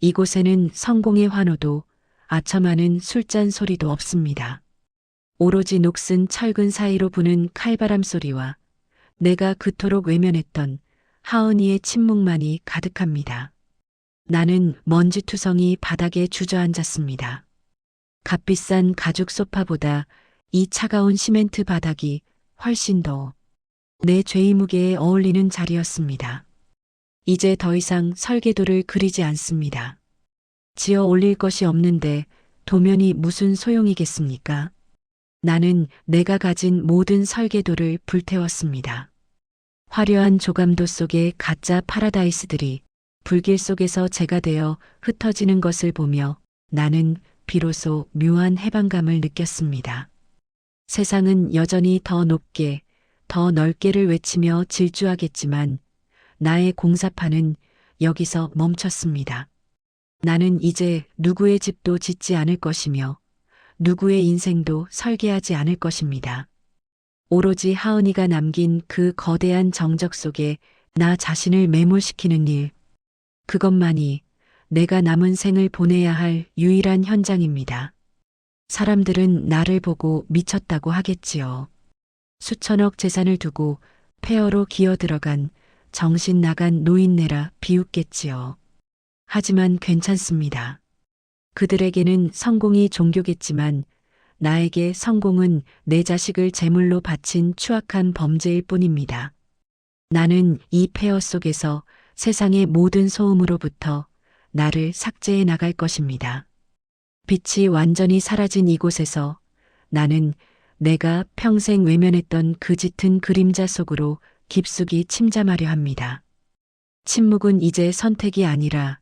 이곳에는 성공의 환호도 아첨하는 술잔 소리도 없습니다. 오로지 녹슨 철근 사이로 부는 칼바람 소리와 내가 그토록 외면했던 하은이의 침묵만이 가득합니다. 나는 먼지투성이 바닥에 주저앉았습니다. 값비싼 가죽 소파보다 이 차가운 시멘트 바닥이 훨씬 더 내 죄의 무게에 어울리는 자리였습니다. 이제 더 이상 설계도를 그리지 않습니다. 지어 올릴 것이 없는데 도면이 무슨 소용이겠습니까? 나는 내가 가진 모든 설계도를 불태웠습니다. 화려한 조감도 속의 가짜 파라다이스들이 불길 속에서 재가 되어 흩어지는 것을 보며 나는 비로소 묘한 해방감을 느꼈습니다. 세상은 여전히 더 높게, 더 넓게를 외치며 질주하겠지만 나의 공사판은 여기서 멈췄습니다. 나는 이제 누구의 집도 짓지 않을 것이며 누구의 인생도 설계하지 않을 것입니다. 오로지 하은이가 남긴 그 거대한 정적 속에 나 자신을 매몰시키는 일, 그것만이 내가 남은 생을 보내야 할 유일한 현장입니다. 사람들은 나를 보고 미쳤다고 하겠지요. 수천억 재산을 두고 폐허로 기어들어간 정신 나간 노인네라 비웃겠지요. 하지만 괜찮습니다. 그들에게는 성공이 종교겠지만 나에게 성공은 내 자식을 제물로 바친 추악한 범죄일 뿐입니다. 나는 이 폐허 속에서 세상의 모든 소음으로부터 나를 삭제해 나갈 것입니다. 빛이 완전히 사라진 이곳에서 나는 내가 평생 외면했던 그 짙은 그림자 속으로 깊숙이 침잠하려 합니다. 침묵은 이제 선택이 아니라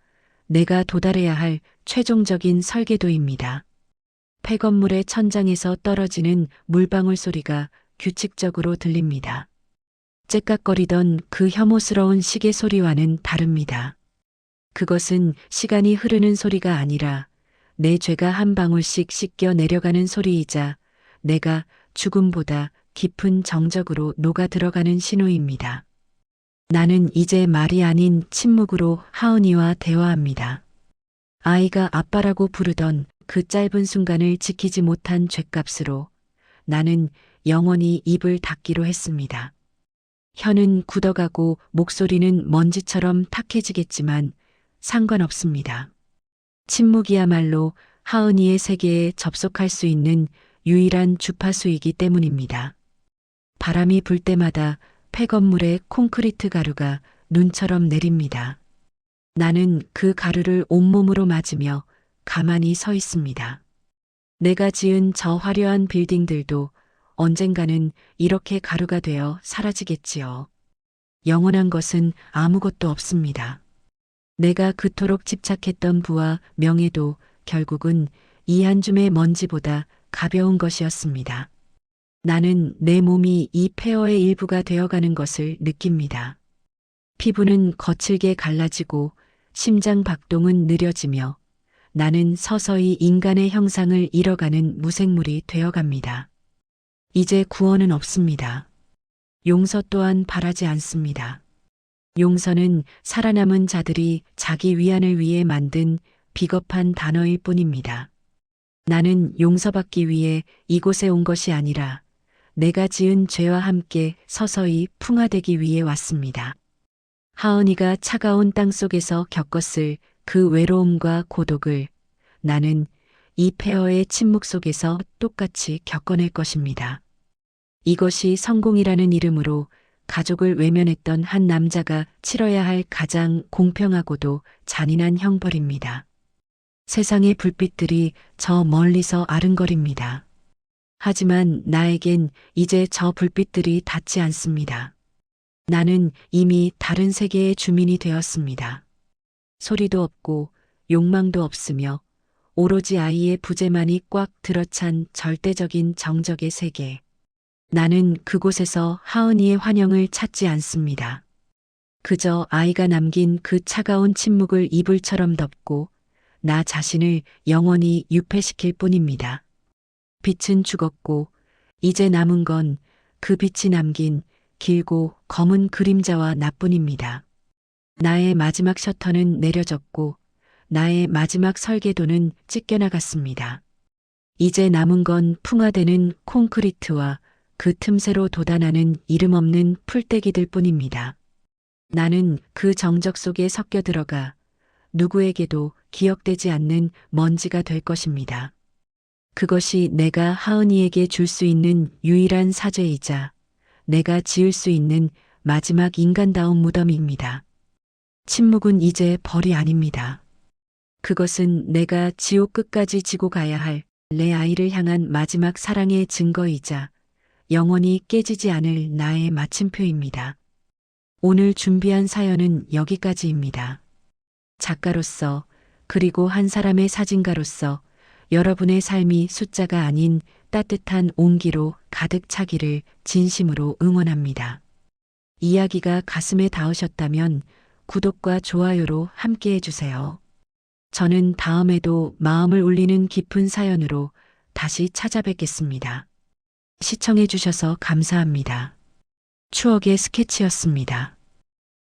내가 도달해야 할 최종적인 설계도입니다. 폐건물의 천장에서 떨어지는 물방울 소리가 규칙적으로 들립니다. 째깍거리던 그 혐오스러운 시계 소리와는 다릅니다. 그것은 시간이 흐르는 소리가 아니라 내 죄가 한 방울씩 씻겨 내려가는 소리이자 내가 죽음보다 깊은 정적으로 녹아 들어가는 신호입니다. 나는 이제 말이 아닌 침묵으로 하은이와 대화합니다. 아이가 아빠라고 부르던 그 짧은 순간을 지키지 못한 죗값으로 나는 영원히 입을 닫기로 했습니다. 혀는 굳어가고 목소리는 먼지처럼 탁해지겠지만 상관없습니다. 침묵이야말로 하은이의 세계에 접속할 수 있는 유일한 주파수이기 때문입니다. 바람이 불 때마다 폐건물의 콘크리트 가루가 눈처럼 내립니다. 나는 그 가루를 온몸으로 맞으며 가만히 서 있습니다. 내가 지은 저 화려한 빌딩들도 언젠가는 이렇게 가루가 되어 사라지겠지요. 영원한 것은 아무것도 없습니다. 내가 그토록 집착했던 부와 명예도 결국은 이 한 줌의 먼지보다 가벼운 것이었습니다. 나는 내 몸이 이 폐허의 일부가 되어가는 것을 느낍니다. 피부는 거칠게 갈라지고 심장 박동은 느려지며 나는 서서히 인간의 형상을 잃어가는 무생물이 되어갑니다. 이제 구원은 없습니다. 용서 또한 바라지 않습니다. 용서는 살아남은 자들이 자기 위안을 위해 만든 비겁한 단어일 뿐입니다. 나는 용서받기 위해 이곳에 온 것이 아니라 내가 지은 죄와 함께 서서히 풍화되기 위해 왔습니다. 하은이가 차가운 땅 속에서 겪었을 그 외로움과 고독을 나는 이 폐허의 침묵 속에서 똑같이 겪어낼 것입니다. 이것이 성공이라는 이름으로 가족을 외면했던 한 남자가 치러야 할 가장 공평하고도 잔인한 형벌입니다. 세상의 불빛들이 저 멀리서 아른거립니다. 하지만 나에겐 이제 저 불빛들이 닿지 않습니다. 나는 이미 다른 세계의 주민이 되었습니다. 소리도 없고 욕망도 없으며 오로지 아이의 부재만이 꽉 들어찬 절대적인 정적의 세계. 나는 그곳에서 하은이의 환영을 찾지 않습니다. 그저 아이가 남긴 그 차가운 침묵을 이불처럼 덮고 나 자신을 영원히 유폐시킬 뿐입니다. 빛은 죽었고 이제 남은 건 그 빛이 남긴 길고 검은 그림자와 나뿐입니다. 나의 마지막 셔터는 내려졌고 나의 마지막 설계도는 찢겨나갔습니다. 이제 남은 건 풍화되는 콘크리트와 그 틈새로 돋아나는 이름 없는 풀떼기들 뿐입니다. 나는 그 정적 속에 섞여 들어가 누구에게도 기억되지 않는 먼지가 될 것입니다. 그것이 내가 하은이에게 줄 수 있는 유일한 사죄이자 내가 지을 수 있는 마지막 인간다운 무덤입니다. 침묵은 이제 벌이 아닙니다. 그것은 내가 지옥 끝까지 지고 가야 할 내 아이를 향한 마지막 사랑의 증거이자 영원히 깨지지 않을 나의 마침표입니다. 오늘 준비한 사연은 여기까지입니다. 작가로서 그리고 한 사람의 사진가로서 여러분의 삶이 숫자가 아닌 따뜻한 온기로 가득 차기를 진심으로 응원합니다. 이야기가 가슴에 닿으셨다면 구독과 좋아요로 함께 해주세요. 저는 다음에도 마음을 울리는 깊은 사연으로 다시 찾아뵙겠습니다. 시청해주셔서 감사합니다. 추억의 스케치였습니다.